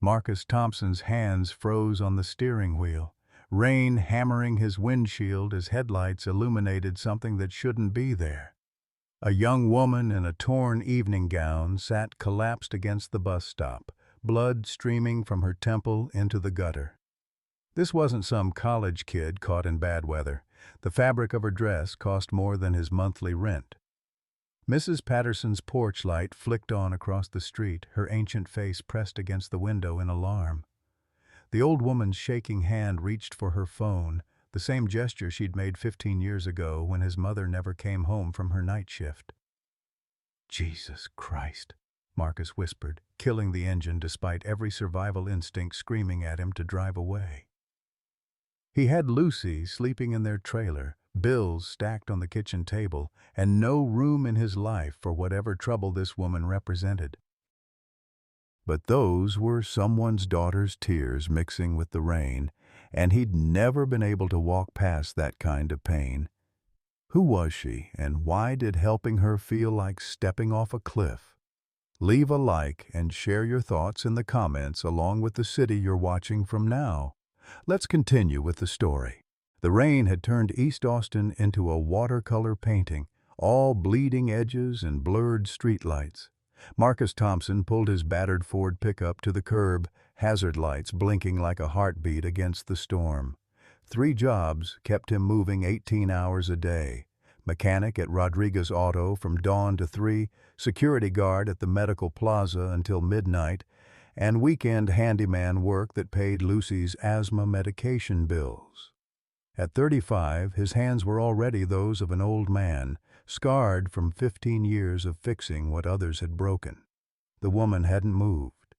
Marcus Thompson's hands froze on the steering wheel, rain hammering his windshield as headlights illuminated something that shouldn't be there. A young woman in a torn evening gown sat collapsed against the bus stop, blood streaming from her temple into the gutter. This wasn't some college kid caught in bad weather. The fabric of her dress cost more than his monthly rent. Mrs. Patterson's porch light flicked on across the street, her ancient face pressed against the window in alarm. The old woman's shaking hand reached for her phone, the same gesture she'd made 15 years ago when his mother never came home from her night shift. "Jesus Christ," Marcus whispered, killing the engine despite every survival instinct screaming at him to drive away. He had Lucy sleeping in their trailer, bills stacked on the kitchen table, and no room in his life for whatever trouble this woman represented. But those were someone's daughter's tears mixing with the rain, and he'd never been able to walk past that kind of pain. Who was she, and why did helping her feel like stepping off a cliff? Leave a like and share your thoughts in the comments along with the city you're watching from now. Let's continue with the story. The rain had turned East Austin into a watercolor painting, all bleeding edges and blurred streetlights. Marcus Thompson pulled his battered Ford pickup to the curb, hazard lights blinking like a heartbeat against the storm. 3 jobs kept him moving 18 hours a day. Mechanic at Rodriguez Auto from dawn to 3, security guard at the Medical Plaza until midnight, and weekend handyman work that paid Lucy's asthma medication bills. At 35, his hands were already those of an old man, scarred from 15 years of fixing what others had broken. The woman hadn't moved.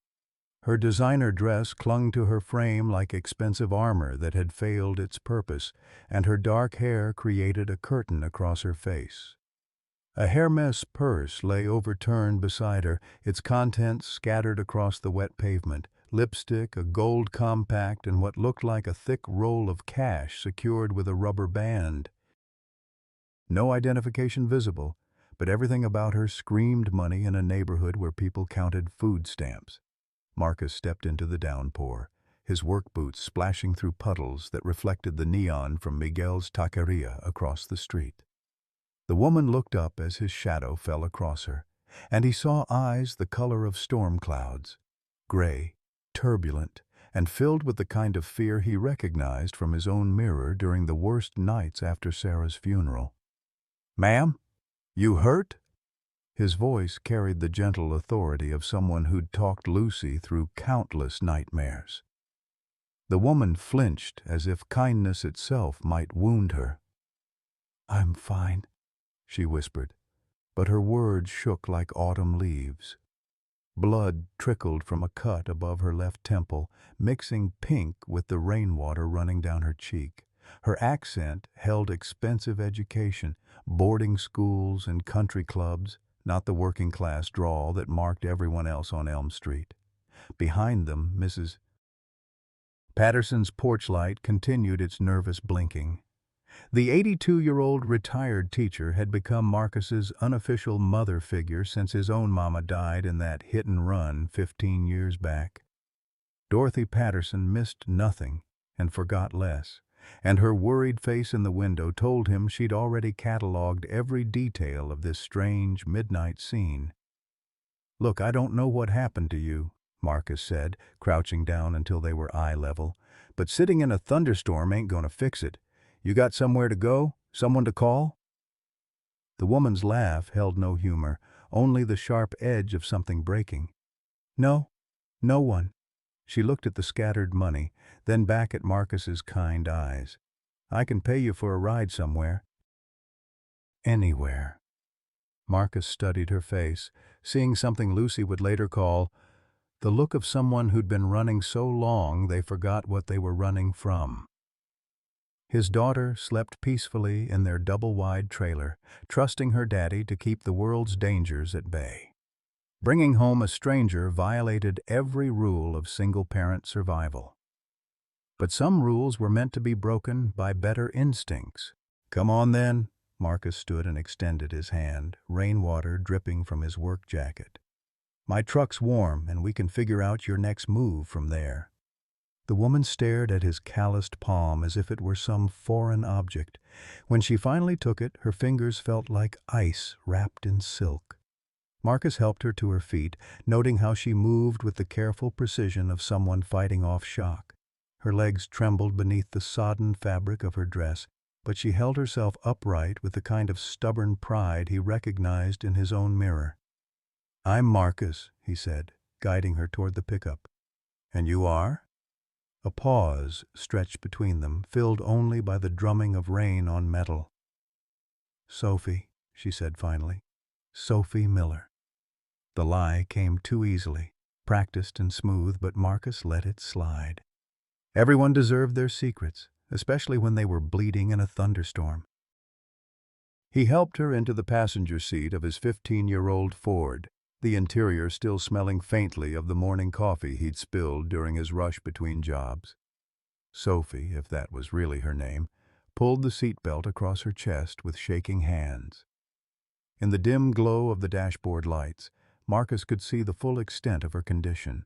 Her designer dress clung to her frame like expensive armor that had failed its purpose, and her dark hair created a curtain across her face. A Hermes purse lay overturned beside her, its contents scattered across the wet pavement. Lipstick, a gold compact, and what looked like a thick roll of cash secured with a rubber band. No identification visible, but everything about her screamed money in a neighborhood where people counted food stamps. Marcus stepped into the downpour, his work boots splashing through puddles that reflected the neon from Miguel's taqueria across the street. The woman looked up as his shadow fell across her, and he saw eyes the color of storm clouds, gray, turbulent, and filled with the kind of fear he recognized from his own mirror during the worst nights after Sarah's funeral. "Ma'am, you hurt?" His voice carried the gentle authority of someone who'd talked Lucy through countless nightmares. The woman flinched as if kindness itself might wound her. "I'm fine," she whispered, but her words shook like autumn leaves. Blood trickled from a cut above her left temple, mixing pink with the rainwater running down her cheek. Her accent held expensive education, boarding schools and country clubs, not the working-class drawl that marked everyone else on Elm Street. Behind them, Mrs. Patterson's porch light continued its nervous blinking. The 82-year-old retired teacher had become Marcus's unofficial mother figure since his own mama died in that hit-and-run 15 years back. Dorothy Patterson missed nothing and forgot less, and her worried face in the window told him she'd already cataloged every detail of this strange midnight scene. "Look, I don't know what happened to you," Marcus said, crouching down until they were eye level, "but sitting in a thunderstorm ain't gonna fix it. You got somewhere to go? Someone to call?" The woman's laugh held no humor, only the sharp edge of something breaking. "No, no one." She looked at the scattered money, then back at Marcus's kind eyes. "I can pay you for a ride somewhere." "Anywhere." Marcus studied her face, seeing something Lucy would later call the look of someone who'd been running so long they forgot what they were running from. His daughter slept peacefully in their double-wide trailer, trusting her daddy to keep the world's dangers at bay. Bringing home a stranger violated every rule of single-parent survival. But some rules were meant to be broken by better instincts. "Come on then." Marcus stood and extended his hand, rainwater dripping from his work jacket. My truck's warm, and we can figure out your next move from there." The woman stared at his calloused palm as if it were some foreign object. When she finally took it, her fingers felt like ice wrapped in silk. Marcus helped her to her feet, noting how she moved with the careful precision of someone fighting off shock. Her legs trembled beneath the sodden fabric of her dress, but she held herself upright with the kind of stubborn pride he recognized in his own mirror. "I'm Marcus," he said, guiding her toward the pickup. "And you are?" A pause stretched between them, filled only by the drumming of rain on metal. "Sophie," she said finally. "Sophie Miller." The lie came too easily, practiced and smooth, but Marcus let it slide. Everyone deserved their secrets, especially when they were bleeding in a thunderstorm. He helped her into the passenger seat of his 15-year-old Ford, the interior still smelling faintly of the morning coffee he'd spilled during his rush between jobs. Sophie, if that was really her name, pulled the seatbelt across her chest with shaking hands. In the dim glow of the dashboard lights, Marcus could see the full extent of her condition.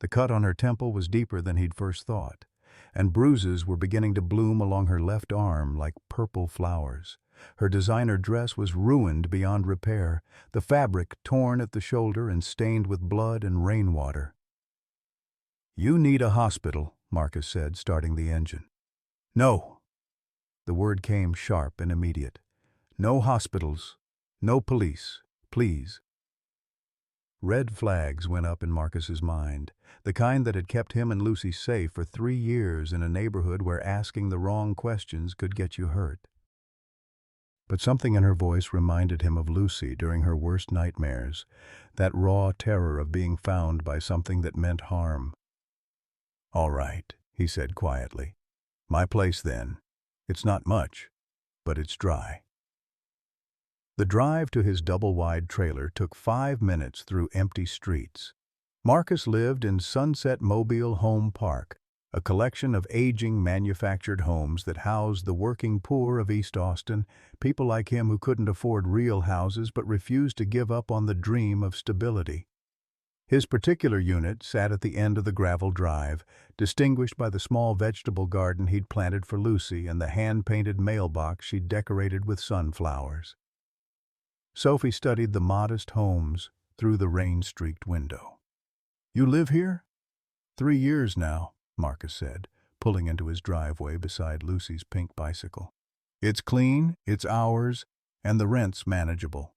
The cut on her temple was deeper than he'd first thought, and bruises were beginning to bloom along her left arm like purple flowers. Her designer dress was ruined beyond repair, the fabric torn at the shoulder and stained with blood and rainwater. "You need a hospital," Marcus said, starting the engine. "No." The word came sharp and immediate. "No hospitals. No police. Please." Red flags went up in Marcus's mind, the kind that had kept him and Lucy safe for 3 years in a neighborhood where asking the wrong questions could get you hurt. But something in her voice reminded him of Lucy during her worst nightmares, that raw terror of being found by something that meant harm. "All right," he said quietly. "My place then. It's not much, but it's dry." The drive to his double-wide trailer took 5 minutes through empty streets. Marcus lived in Sunset Mobile Home Park, a collection of aging manufactured homes that housed the working poor of East Austin, people like him who couldn't afford real houses but refused to give up on the dream of stability. His particular unit sat at the end of the gravel drive, distinguished by the small vegetable garden he'd planted for Lucy and the hand-painted mailbox she'd decorated with sunflowers. Sophie studied the modest homes through the rain-streaked window. "You live here?" "3 years now," Marcus said, pulling into his driveway beside Lucy's pink bicycle. "It's clean, it's ours, and the rent's manageable."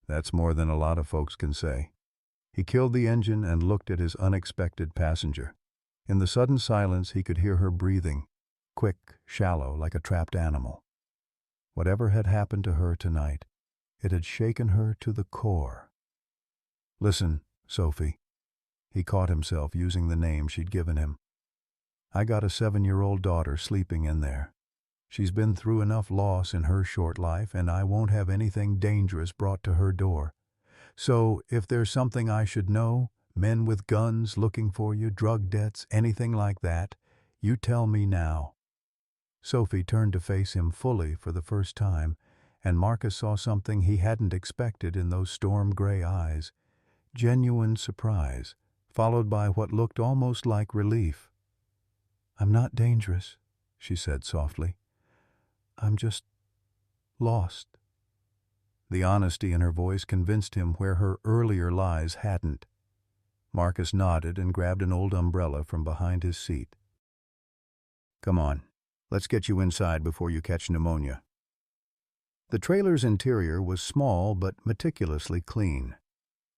That's more than a lot of folks can say. He killed the engine and looked at his unexpected passenger. In the sudden silence, he could hear her breathing, quick, shallow, like a trapped animal. Whatever had happened to her tonight, it had shaken her to the core. "Listen, Sophie." He caught himself using the name she'd given him. "I got a 7-year-old daughter sleeping in there. She's been through enough loss in her short life, and I won't have anything dangerous brought to her door. So, if there's something I should know, men with guns looking for you, drug debts, anything like that, you tell me now." Sophie turned to face him fully for the first time, and Marcus saw something he hadn't expected in those storm-gray eyes. Genuine surprise, followed by what looked almost like relief. "I'm not dangerous," she said softly. "I'm just lost." The honesty in her voice convinced him where her earlier lies hadn't. Marcus nodded and grabbed an old umbrella from behind his seat. "Come on, let's get you inside before you catch pneumonia." The trailer's interior was small but meticulously clean.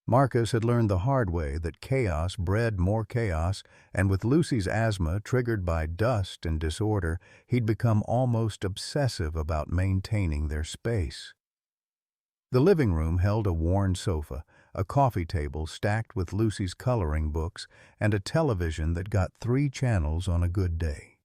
Marcus had learned the hard way that chaos bred more chaos, and with Lucy's asthma triggered by dust and disorder, he'd become almost obsessive about maintaining their space. The living room held a worn sofa, a coffee table stacked with Lucy's coloring books, and a television that got 3 channels on a good day.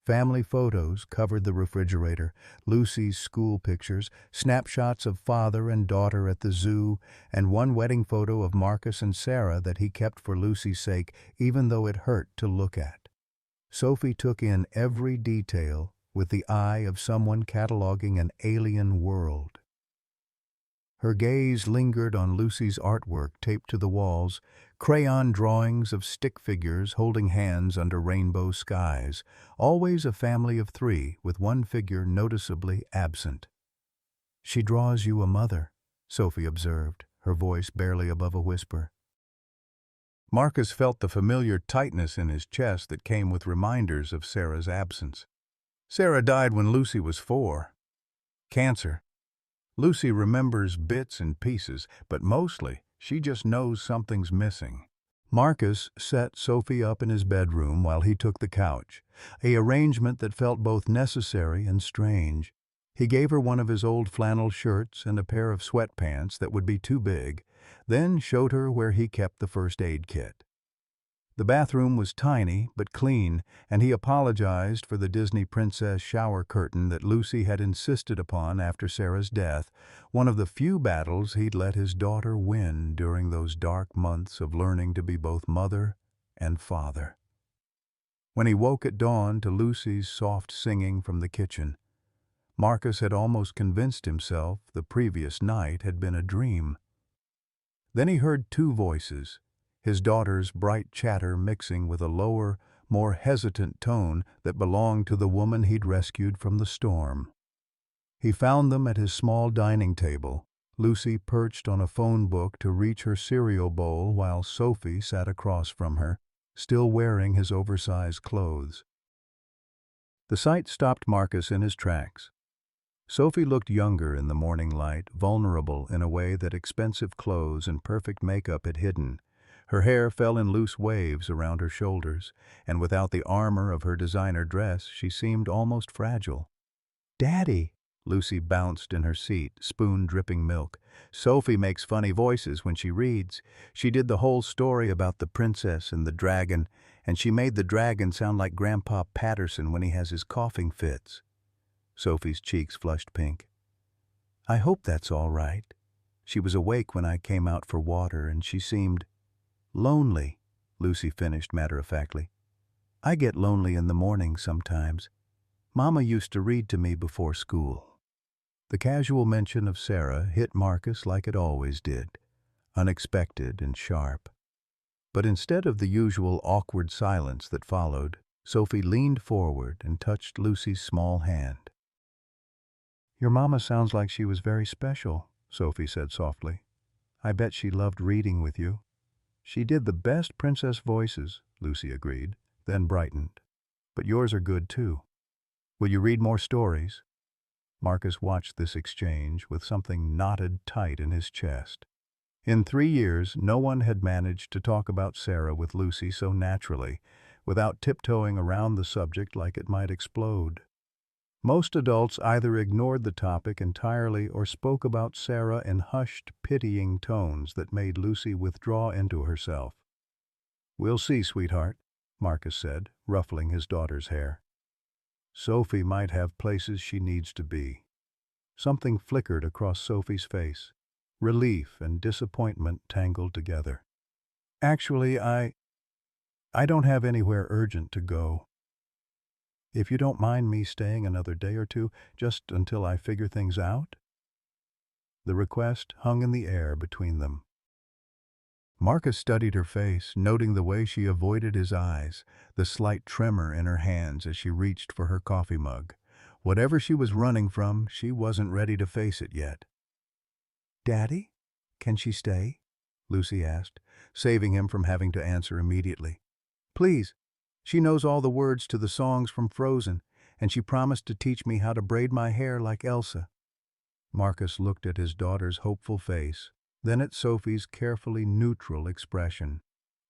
Family photos covered the refrigerator, Lucy's school pictures, snapshots of father and daughter at the zoo, and one wedding photo of Marcus and Sarah that he kept for Lucy's sake, even though it hurt to look at. Sophie took in every detail with the eye of someone cataloging an alien world. Her gaze lingered on Lucy's artwork taped to the walls, crayon drawings of stick figures holding hands under rainbow skies, always a family of three, with one figure noticeably absent. "She draws you a mother," Sophie observed, her voice barely above a whisper. Marcus felt the familiar tightness in his chest that came with reminders of Sarah's absence. Sarah died when Lucy was 4. Cancer. Lucy remembers bits and pieces, but mostly she just knows something's missing. Marcus set Sophie up in his bedroom while he took the couch, a arrangement that felt both necessary and strange. He gave her one of his old flannel shirts and a pair of sweatpants that would be too big, then showed her where he kept the first aid kit. The bathroom was tiny but clean, and he apologized for the Disney princess shower curtain that Lucy had insisted upon after Sarah's death, one of the few battles he'd let his daughter win during those dark months of learning to be both mother and father. When he woke at dawn to Lucy's soft singing from the kitchen, Marcus had almost convinced himself the previous night had been a dream. Then he heard two voices, his daughter's bright chatter mixing with a lower, more hesitant tone that belonged to the woman he'd rescued from the storm. He found them at his small dining table, Lucy perched on a phone book to reach her cereal bowl while Sophie sat across from her, still wearing his oversized clothes. The sight stopped Marcus in his tracks. Sophie looked younger in the morning light, vulnerable in a way that expensive clothes and perfect makeup had hidden. Her hair fell in loose waves around her shoulders, and without the armor of her designer dress, she seemed almost fragile. "Daddy!" Lucy bounced in her seat, spoon dripping milk. "Sophie makes funny voices when she reads. She did the whole story about the princess and the dragon, and she made the dragon sound like Grandpa Patterson when he has his coughing fits." Sophie's cheeks flushed pink. "I hope that's all right. She was awake when I came out for water, and she seemed lonely," Lucy finished matter-of-factly. "I get lonely in the morning sometimes. Mama used to read to me before school." The casual mention of Sarah hit Marcus like it always did, unexpected and sharp. But instead of the usual awkward silence that followed, Sophie leaned forward and touched Lucy's small hand. "Your mama sounds like she was very special," Sophie said softly. "I bet she loved reading with you." "She did the best princess voices," Lucy agreed, then brightened. "But yours are good too. Will you read more stories?" Marcus watched this exchange with something knotted tight in his chest. In 3 years, no one had managed to talk about Sarah with Lucy so naturally, without tiptoeing around the subject like it might explode. Most adults either ignored the topic entirely or spoke about Sarah in hushed, pitying tones that made Lucy withdraw into herself. "We'll see, sweetheart," Marcus said, ruffling his daughter's hair. "Sophie might have places she needs to be." Something flickered across Sophie's face, relief and disappointment tangled together. "Actually, I don't have anywhere urgent to go. If you don't mind me staying another day or two, just until I figure things out?" The request hung in the air between them. Marcus studied her face, noting the way she avoided his eyes, the slight tremor in her hands as she reached for her coffee mug. Whatever she was running from, she wasn't ready to face it yet. "Daddy, can she stay?" Lucy asked, saving him from having to answer immediately. "Please. She knows all the words to the songs from Frozen, and she promised to teach me how to braid my hair like Elsa." Marcus looked at his daughter's hopeful face, then at Sophie's carefully neutral expression.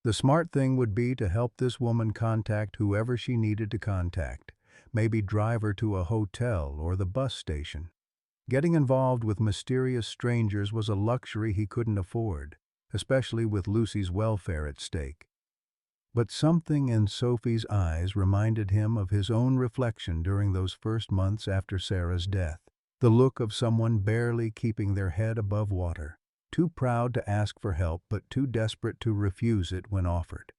The smart thing would be to help this woman contact whoever she needed to contact, maybe drive her to a hotel or the bus station. Getting involved with mysterious strangers was a luxury he couldn't afford, especially with Lucy's welfare at stake. But something in Sophie's eyes reminded him of his own reflection during those first months after Sarah's death, the look of someone barely keeping their head above water, too proud to ask for help but too desperate to refuse it when offered.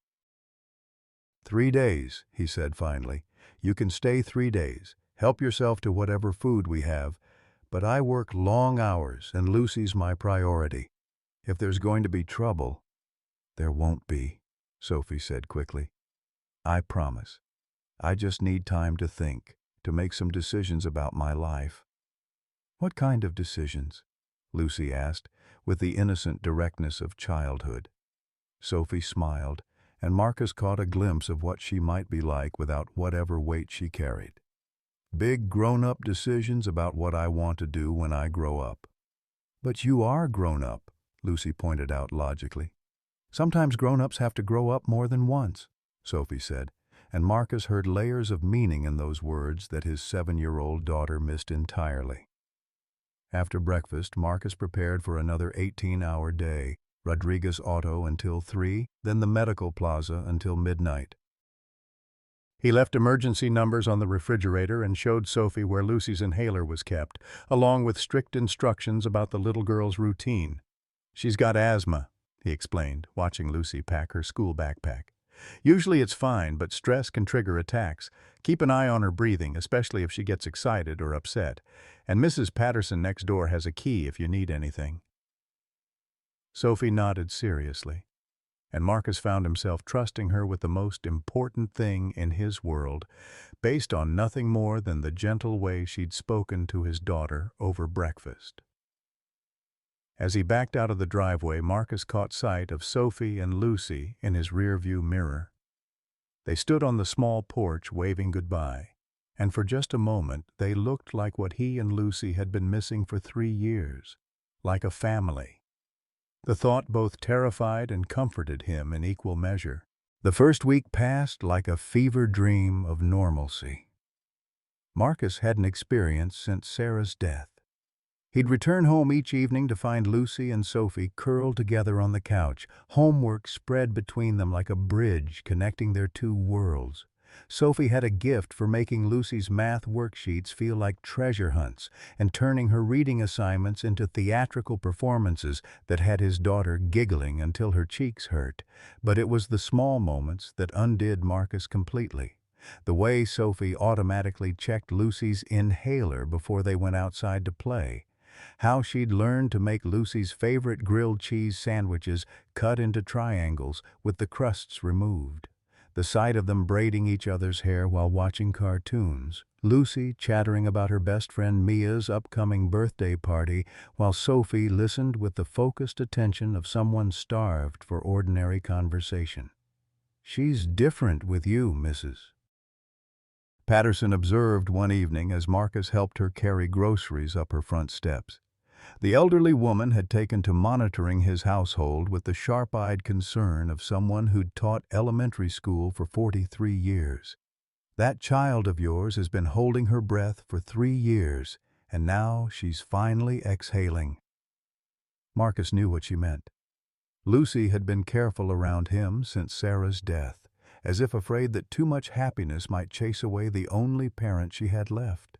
3 days, he said finally. "You can stay 3 days. Help yourself to whatever food we have, but I work long hours and Lucy's my priority. If there's going to be trouble, there won't be, Sophie said quickly. I promise. I just need time to think, to make some decisions about my life. What kind of decisions? Lucy asked, with the innocent directness of childhood. Sophie smiled, and Marcus caught a glimpse of what she might be like without whatever weight she carried. Big grown-up decisions about what I want to do when I grow up. But you are grown up, Lucy pointed out logically. Sometimes grown-ups have to grow up more than once, Sophie said, and Marcus heard layers of meaning in those words that his 7-year-old daughter missed entirely. After breakfast, Marcus prepared for another 18-hour day, Rodriguez Auto until 3, then the Medical Plaza until midnight. He left emergency numbers on the refrigerator and showed Sophie where Lucy's inhaler was kept, along with strict instructions about the little girl's routine. She's got asthma, he explained, watching Lucy pack her school backpack. Usually it's fine, but stress can trigger attacks. Keep an eye on her breathing, especially if she gets excited or upset. And Mrs. Patterson next door has a key if you need anything. Sophie nodded seriously, and Marcus found himself trusting her with the most important thing in his world, based on nothing more than the gentle way she'd spoken to his daughter over breakfast. As he backed out of the driveway, Marcus caught sight of Sophie and Lucy in his rearview mirror. They stood on the small porch waving goodbye, and for just a moment they looked like what he and Lucy had been missing for 3 years, like a family. The thought both terrified and comforted him in equal measure. The first week passed like a fever dream of normalcy. Marcus hadn't experienced since Sarah's death. He'd return home each evening to find Lucy and Sophie curled together on the couch, homework spread between them like a bridge connecting their two worlds. Sophie had a gift for making Lucy's math worksheets feel like treasure hunts and turning her reading assignments into theatrical performances that had his daughter giggling until her cheeks hurt. But it was the small moments that undid Marcus completely. The way Sophie automatically checked Lucy's inhaler before they went outside to play. How she'd learned to make Lucy's favorite grilled cheese sandwiches cut into triangles with the crusts removed. The sight of them braiding each other's hair while watching cartoons. Lucy chattering about her best friend Mia's upcoming birthday party, while Sophie listened with the focused attention of someone starved for ordinary conversation. "She's different with you, Mrs." Patterson observed one evening as Marcus helped her carry groceries up her front steps. The elderly woman had taken to monitoring his household with the sharp-eyed concern of someone who'd taught elementary school for 43 years. "That child of yours has been holding her breath for 3 years, and now she's finally exhaling." Marcus knew what she meant. Lucy had been careful around him since Sarah's death, as if afraid that too much happiness might chase away the only parent she had left.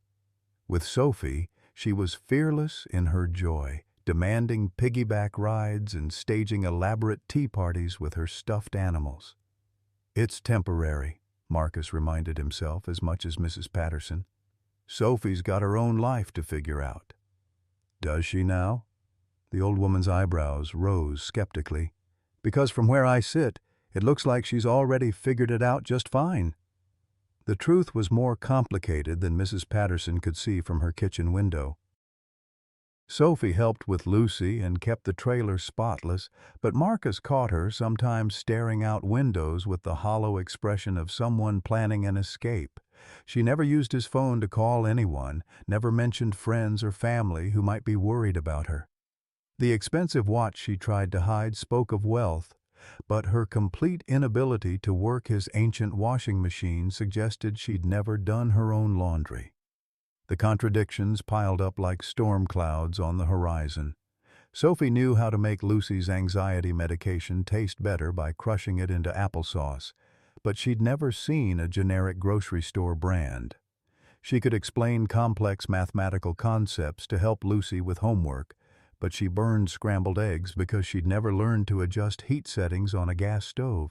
With Sophie, she was fearless in her joy, demanding piggyback rides and staging elaborate tea parties with her stuffed animals. "It's temporary," Marcus reminded himself as much as Mrs. Patterson. "Sophie's got her own life to figure out." "Does she now?" The old woman's eyebrows rose skeptically. "Because from where I sit, it looks like she's already figured it out just fine." The truth was more complicated than Mrs. Patterson could see from her kitchen window. Sophie helped with Lucy and kept the trailer spotless, but Marcus caught her sometimes staring out windows with the hollow expression of someone planning an escape. She never used his phone to call anyone, never mentioned friends or family who might be worried about her. The expensive watch she tried to hide spoke of wealth, but her complete inability to work his ancient washing machine suggested she'd never done her own laundry. The contradictions piled up like storm clouds on the horizon. Sophie knew how to make Lucy's anxiety medication taste better by crushing it into applesauce, but she'd never seen a generic grocery store brand. She could explain complex mathematical concepts to help Lucy with homework, but she burned scrambled eggs because she'd never learned to adjust heat settings on a gas stove.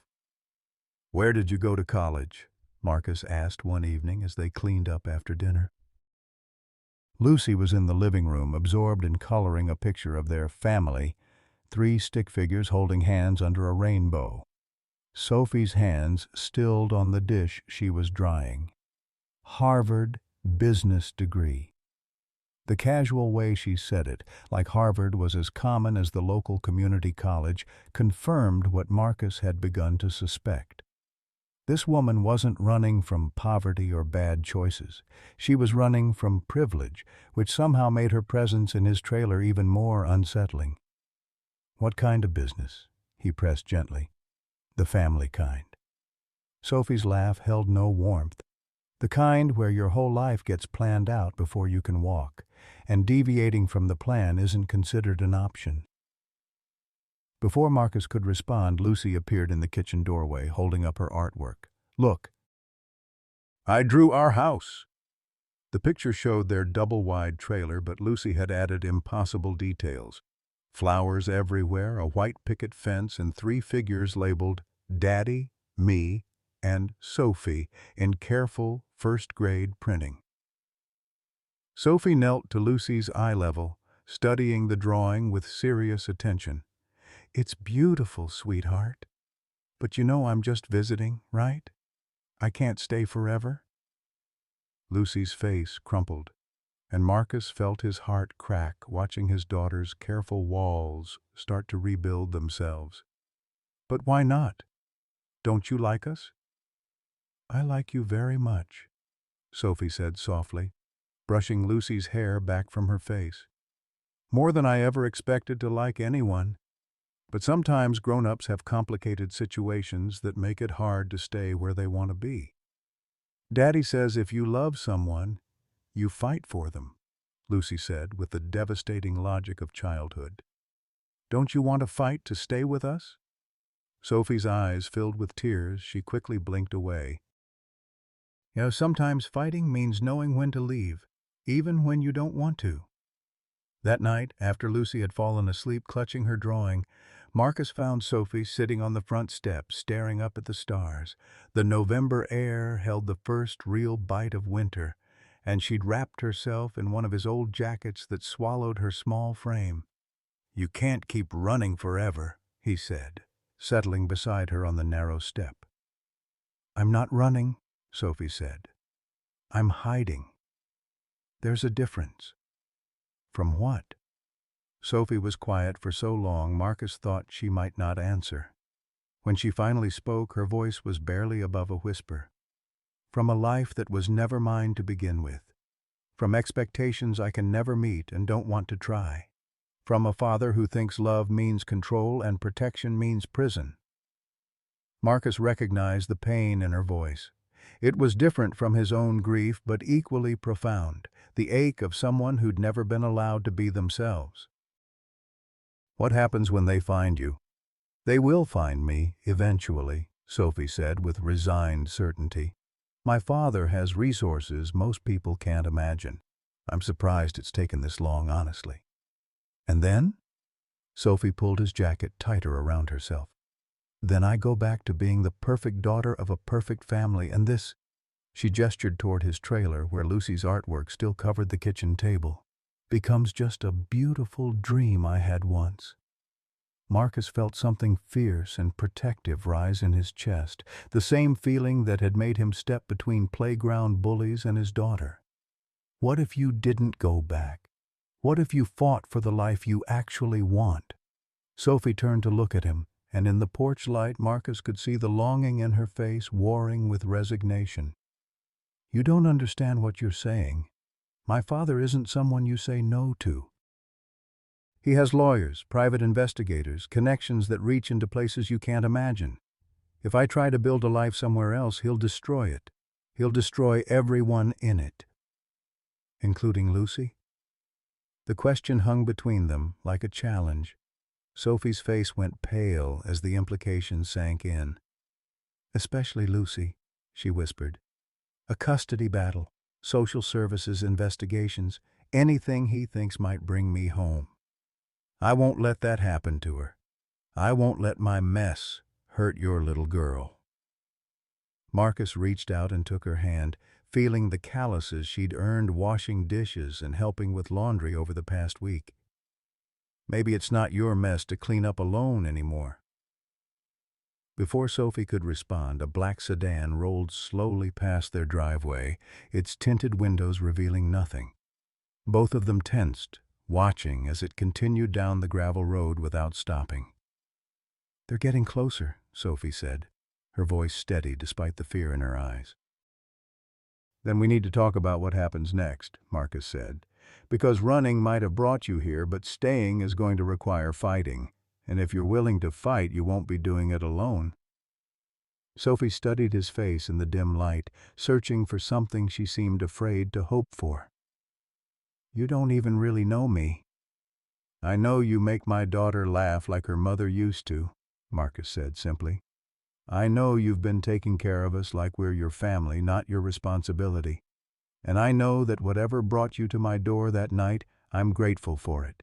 "Where did you go to college?" Marcus asked one evening as they cleaned up after dinner. Lucy was in the living room, absorbed in coloring a picture of their family, three stick figures holding hands under a rainbow. Sophie's hands stilled on the dish she was drying. Harvard business degree. The casual way she said it, like Harvard was as common as the local community college, confirmed what Marcus had begun to suspect. This woman wasn't running from poverty or bad choices. She was running from privilege, which somehow made her presence in his trailer even more unsettling. "What kind of business?" he pressed gently. "The family kind." Sophie's laugh held no warmth. "The kind where your whole life gets planned out before you can walk, and deviating from the plan isn't considered an option." Before Marcus could respond, Lucy appeared in the kitchen doorway, holding up her artwork. "Look. I drew our house." The picture showed their double-wide trailer, but Lucy had added impossible details. Flowers everywhere, a white picket fence, and three figures labeled Daddy, Me, and Sophie in careful first-grade printing. Sophie knelt to Lucy's eye level, studying the drawing with serious attention. "It's beautiful, sweetheart. But you know I'm just visiting, right? I can't stay forever." Lucy's face crumpled, and Marcus felt his heart crack watching his daughter's careful walls start to rebuild themselves. "But why not? Don't you like us?" "I like you very much," Sophie said softly, brushing Lucy's hair back from her face. "More than I ever expected to like anyone. But sometimes grown-ups have complicated situations that make it hard to stay where they want to be. Daddy says if you love someone, you fight for them," Lucy said with the devastating logic of childhood. "Don't you want to fight to stay with us?" Sophie's eyes filled with tears. She quickly blinked away. "You know, sometimes fighting means knowing when to leave, even when you don't want to." That night, after Lucy had fallen asleep clutching her drawing, Marcus found Sophie sitting on the front step, staring up at the stars. The November air held the first real bite of winter, and she'd wrapped herself in one of his old jackets that swallowed her small frame. "You can't keep running forever," he said, settling beside her on the narrow step. "I'm not running," Sophie said. "I'm hiding. There's a difference." "From what?" Sophie was quiet for so long Marcus thought she might not answer. When she finally spoke, her voice was barely above a whisper. "From a life that was never mine to begin with. From expectations I can never meet and don't want to try. From a father who thinks love means control and protection means prison." Marcus recognized the pain in her voice. It was different from his own grief, but equally profound, the ache of someone who'd never been allowed to be themselves. "What happens when they find you?" "They will find me, eventually," Sophie said with resigned certainty. "My father has resources most people can't imagine. I'm surprised it's taken this long, honestly." "And then?" Sophie pulled his jacket tighter around herself. "Then I go back to being the perfect daughter of a perfect family, and this—" She gestured toward his trailer, where Lucy's artwork still covered the kitchen table. "Becomes just a beautiful dream I had once." Marcus felt something fierce and protective rise in his chest, the same feeling that had made him step between playground bullies and his daughter. What if you didn't go back? What if you fought for the life you actually want? Sophie turned to look at him, and in the porch light Marcus could see the longing in her face warring with resignation. "You don't understand what you're saying. My father isn't someone you say no to. He has lawyers, private investigators, connections that reach into places you can't imagine. If I try to build a life somewhere else, he'll destroy it. He'll destroy everyone in it." "Including Lucy?" The question hung between them like a challenge. Sophie's face went pale as the implication sank in. "Especially Lucy," she whispered. "A custody battle, social services investigations, anything he thinks might bring me home. I won't let that happen to her. I won't let my mess hurt your little girl." Marcus reached out and took her hand, feeling the calluses she'd earned washing dishes and helping with laundry over the past week. Maybe it's not your mess to clean up alone anymore. Before Sophie could respond, a black sedan rolled slowly past their driveway, its tinted windows revealing nothing. Both of them tensed, watching as it continued down the gravel road without stopping. "They're getting closer," Sophie said, her voice steady despite the fear in her eyes. "Then we need to talk about what happens next," Marcus said, "because running might have brought you here, but staying is going to require fighting, and if you're willing to fight, you won't be doing it alone." Sophie studied his face in the dim light, searching for something she seemed afraid to hope for. "You don't even really know me." "I know you make my daughter laugh like her mother used to," Marcus said simply. "I know you've been taking care of us like we're your family, not your responsibility. And I know that whatever brought you to my door that night, I'm grateful for it."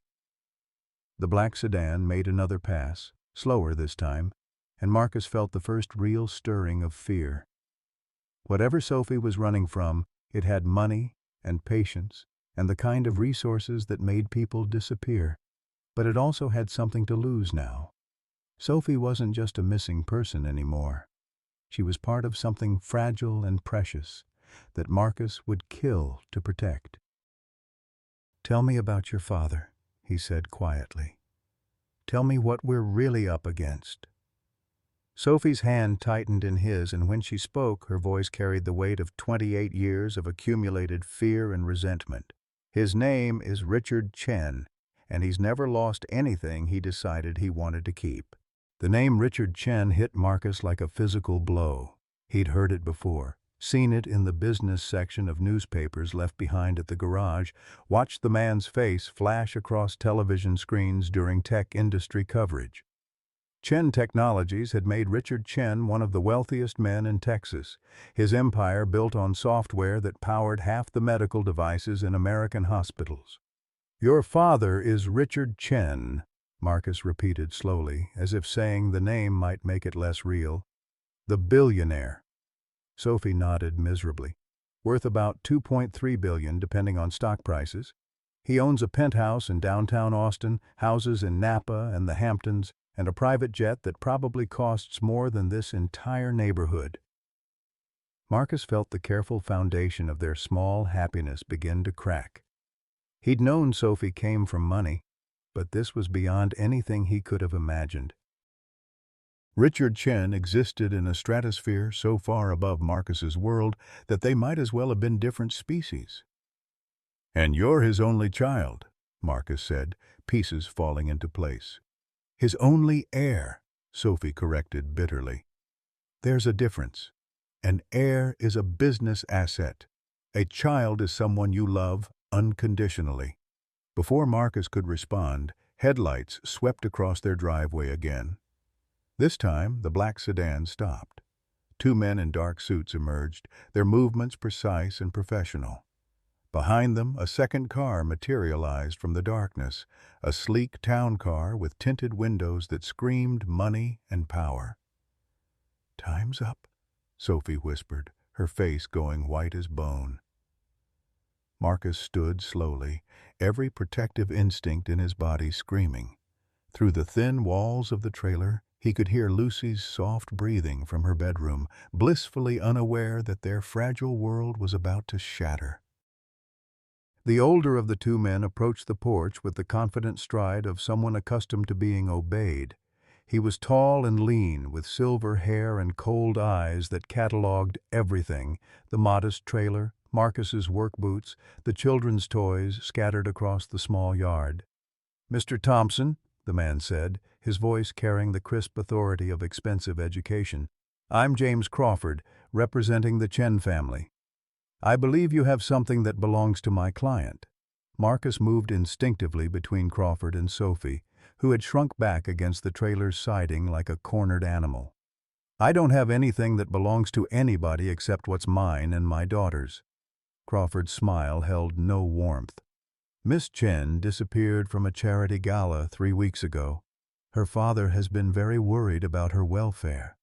The black sedan made another pass, slower this time, and Marcus felt the first real stirring of fear. Whatever Sophie was running from, it had money and patience and the kind of resources that made people disappear. But it also had something to lose now. Sophie wasn't just a missing person anymore. She was part of something fragile and precious that Marcus would kill to protect. "Tell me about your father," he said quietly. "Tell me what we're really up against." Sophie's hand tightened in his, and when she spoke, her voice carried the weight of 28 years of accumulated fear and resentment. "His name is Richard Chen, and he's never lost anything he decided he wanted to keep." The name Richard Chen hit Marcus like a physical blow. He'd heard it before, seen it in the business section of newspapers left behind at the garage, watched the man's face flash across television screens during tech industry coverage. Chen Technologies had made Richard Chen one of the wealthiest men in Texas, his empire built on software that powered half the medical devices in American hospitals. "Your father is Richard Chen," Marcus repeated slowly, as if saying the name might make it less real. "The billionaire." Sophie nodded miserably. "Worth about $2.3 billion depending on stock prices. He owns a penthouse in downtown Austin, houses in Napa and the Hamptons, and a private jet that probably costs more than this entire neighborhood." Marcus felt the careful foundation of their small happiness begin to crack. He'd known Sophie came from money, but this was beyond anything he could have imagined. Richard Chen existed in a stratosphere so far above Marcus's world that they might as well have been different species. "And you're his only child," Marcus said, pieces falling into place. "His only heir," Sophie corrected bitterly. "There's a difference. An heir is a business asset. A child is someone you love unconditionally." Before Marcus could respond, headlights swept across their driveway again. This time, the black sedan stopped. Two men in dark suits emerged, their movements precise and professional. Behind them, a second car materialized from the darkness, a sleek town car with tinted windows that screamed money and power. "Time's up," Sophie whispered, her face going white as bone. Marcus stood slowly, every protective instinct in his body screaming. Through the thin walls of the trailer, he could hear Lucy's soft breathing from her bedroom, blissfully unaware that their fragile world was about to shatter. The older of the two men approached the porch with the confident stride of someone accustomed to being obeyed. He was tall and lean, with silver hair and cold eyes that catalogued everything: the modest trailer, Marcus's work boots, the children's toys scattered across the small yard. "Mr. Thompson," the man said, his voice carrying the crisp authority of expensive education, "I'm James Crawford, representing the Chen family. I believe you have something that belongs to my client." Marcus moved instinctively between Crawford and Sophie, who had shrunk back against the trailer's siding like a cornered animal. "I don't have anything that belongs to anybody except what's mine and my daughter's." Crawford's smile held no warmth. "Miss Chen disappeared from a charity gala 3 weeks ago. Her father has been very worried about her welfare.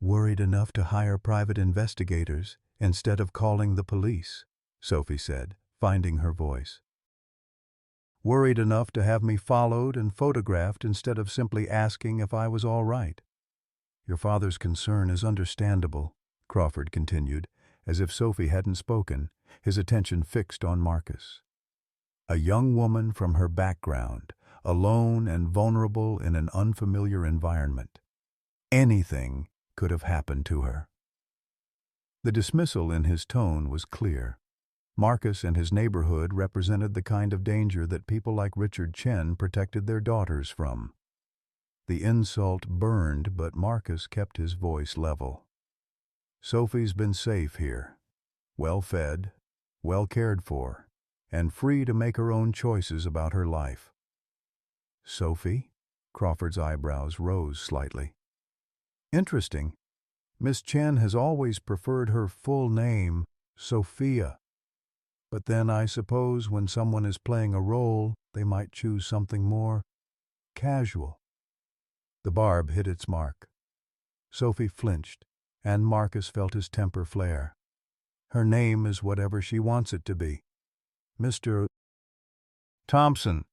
Worried enough to hire private investigators instead of calling the police," Sophie said, finding her voice. "Worried enough to have me followed and photographed instead of simply asking if I was all right." "Your father's concern is understandable," Crawford continued, as if Sophie hadn't spoken, his attention fixed on Marcus. A young woman from her background, alone and vulnerable in an unfamiliar environment. Anything could have happened to her. The dismissal in his tone was clear. Marcus and his neighborhood represented the kind of danger that people like Richard Chen protected their daughters from. The insult burned, but Marcus kept his voice level. "Sophie's been safe here, well-fed, well-cared for, and free to make her own choices about her life." "Sophie?" Crawford's eyebrows rose slightly. "Interesting. Miss Chen has always preferred her full name, Sophia. But then I suppose when someone is playing a role, they might choose something more casual." The barb hit its mark. Sophie flinched, and Marcus felt his temper flare. "Her name is whatever she wants it to be. Mr. Thompson."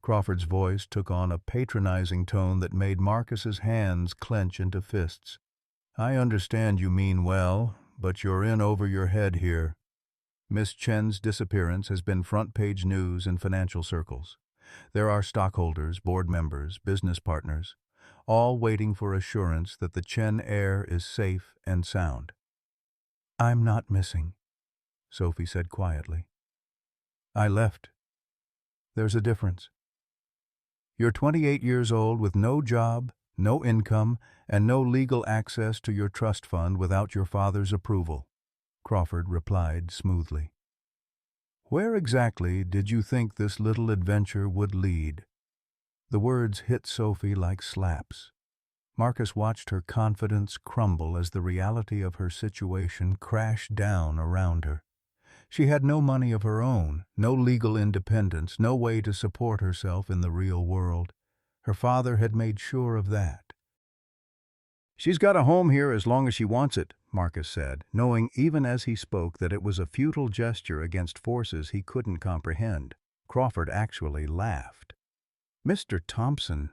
Crawford's voice took on a patronizing tone that made Marcus's hands clench into fists. "I understand you mean well, but you're in over your head here. Miss Chen's disappearance has been front-page news in financial circles. There are stockholders, board members, business partners, all waiting for assurance that the Chen heir is safe and sound." "I'm not missing," Sophie said quietly. "I left. There's a difference. You're 28 years old with no job, no income, and no legal access to your trust fund without your father's approval," Crawford replied smoothly. "Where exactly did you think this little adventure would lead?" The words hit Sophie like slaps. Marcus watched her confidence crumble as the reality of her situation crashed down around her. She had no money of her own, no legal independence, no way to support herself in the real world. Her father had made sure of that. "She's got a home here as long as she wants it," Marcus said, knowing even as he spoke that it was a futile gesture against forces he couldn't comprehend. Crawford actually laughed. "Mr. Thompson,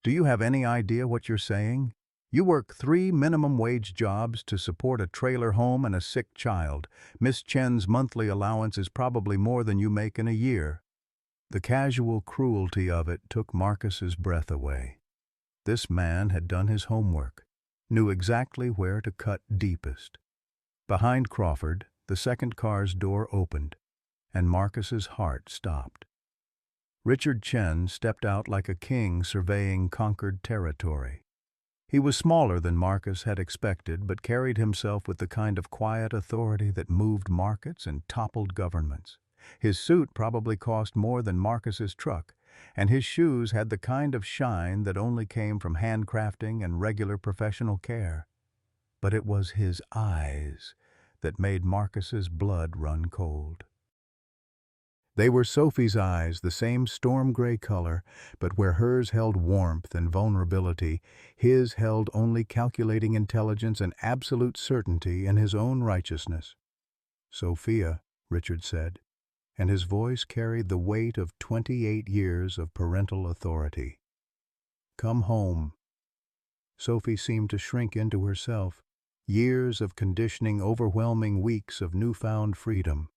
do you have any idea what you're saying? You work 3 minimum-wage jobs to support a trailer home and a sick child. Miss Chen's monthly allowance is probably more than you make in a year." The casual cruelty of it took Marcus's breath away. This man had done his homework, knew exactly where to cut deepest. Behind Crawford, the second car's door opened, and Marcus's heart stopped. Richard Chen stepped out like a king surveying conquered territory. He was smaller than Marcus had expected, but carried himself with the kind of quiet authority that moved markets and toppled governments. His suit probably cost more than Marcus's truck, and his shoes had the kind of shine that only came from handcrafting and regular professional care. But it was his eyes that made Marcus's blood run cold. They were Sophie's eyes, the same storm-gray color, but where hers held warmth and vulnerability, his held only calculating intelligence and absolute certainty in his own righteousness. "Sophia," Richard said, and his voice carried the weight of 28 years of parental authority. "Come home." Sophie seemed to shrink into herself, years of conditioning overwhelming weeks of newfound freedom.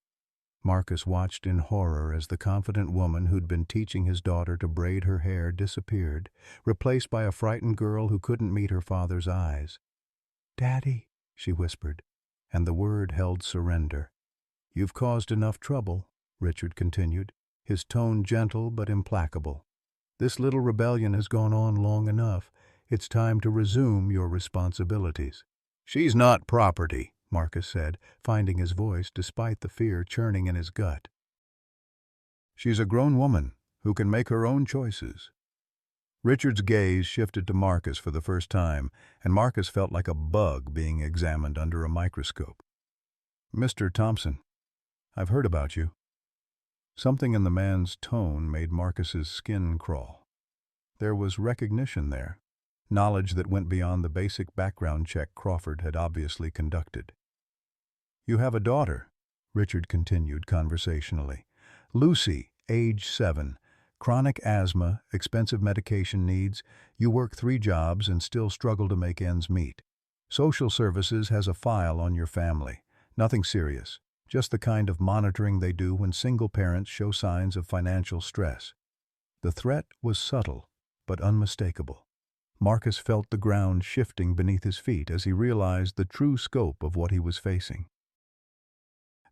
Marcus watched in horror as the confident woman who'd been teaching his daughter to braid her hair disappeared, replaced by a frightened girl who couldn't meet her father's eyes. "Daddy," she whispered, and the word held surrender. "You've caused enough trouble," Richard continued, his tone gentle but implacable. "This little rebellion has gone on long enough. It's time to resume your responsibilities." "She's not property," Marcus said, finding his voice despite the fear churning in his gut. "She's a grown woman who can make her own choices." Richard's gaze shifted to Marcus for the first time, and Marcus felt like a bug being examined under a microscope. "Mr. Thompson, I've heard about you." Something in the man's tone made Marcus's skin crawl. There was recognition there, knowledge that went beyond the basic background check Crawford had obviously conducted. You have a daughter, Richard continued conversationally. Lucy, age 7, chronic asthma, expensive medication needs. You work 3 jobs and still struggle to make ends meet. Social services has a file on your family. Nothing serious, just the kind of monitoring they do when single parents show signs of financial stress. The threat was subtle, but unmistakable. Marcus felt the ground shifting beneath his feet as he realized the true scope of what he was facing.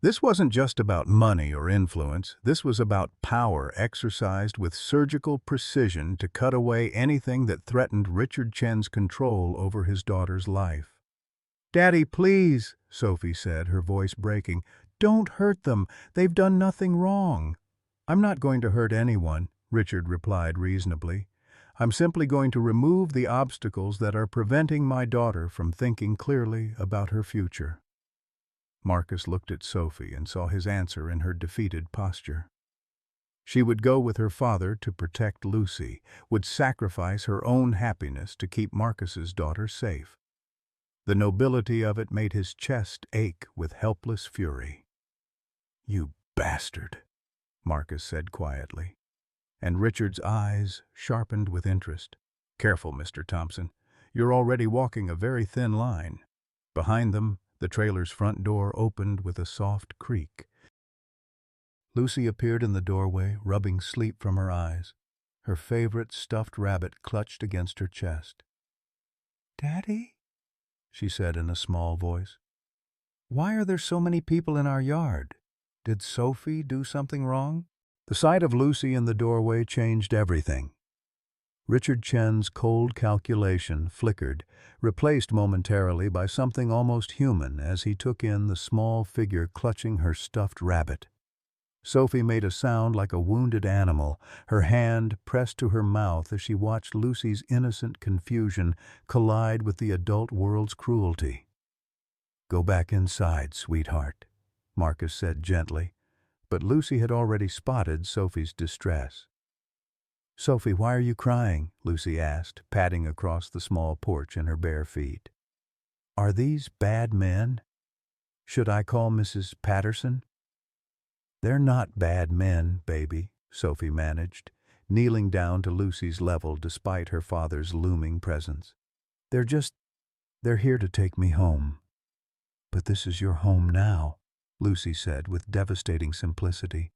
This wasn't just about money or influence. This was about power exercised with surgical precision to cut away anything that threatened Richard Chen's control over his daughter's life. "Daddy, please," Sophie said, her voice breaking. "Don't hurt them. They've done nothing wrong." "I'm not going to hurt anyone," Richard replied reasonably. "I'm simply going to remove the obstacles that are preventing my daughter from thinking clearly about her future." Marcus looked at Sophie and saw his answer in her defeated posture. She would go with her father to protect Lucy, would sacrifice her own happiness to keep Marcus's daughter safe. The nobility of it made his chest ache with helpless fury. "You bastard," Marcus said quietly, and Richard's eyes sharpened with interest. "Careful, Mr. Thompson. You're already walking a very thin line." Behind them, the trailer's front door opened with a soft creak. Lucy appeared in the doorway, rubbing sleep from her eyes, her favorite stuffed rabbit clutched against her chest. "Daddy?" she said in a small voice. "Why are there so many people in our yard? Did Sophie do something wrong?" The sight of Lucy in the doorway changed everything. Richard Chen's cold calculation flickered, replaced momentarily by something almost human as he took in the small figure clutching her stuffed rabbit. Sophie made a sound like a wounded animal, her hand pressed to her mouth as she watched Lucy's innocent confusion collide with the adult world's cruelty. "Go back inside, sweetheart," Marcus said gently, but Lucy had already spotted Sophie's distress. "Sophie, why are you crying?" Lucy asked, padding across the small porch in her bare feet. "Are these bad men? Should I call Mrs. Patterson?" "They're not bad men, baby," Sophie managed, kneeling down to Lucy's level despite her father's looming presence. They're here to take me home." "But this is your home now," Lucy said with devastating simplicity.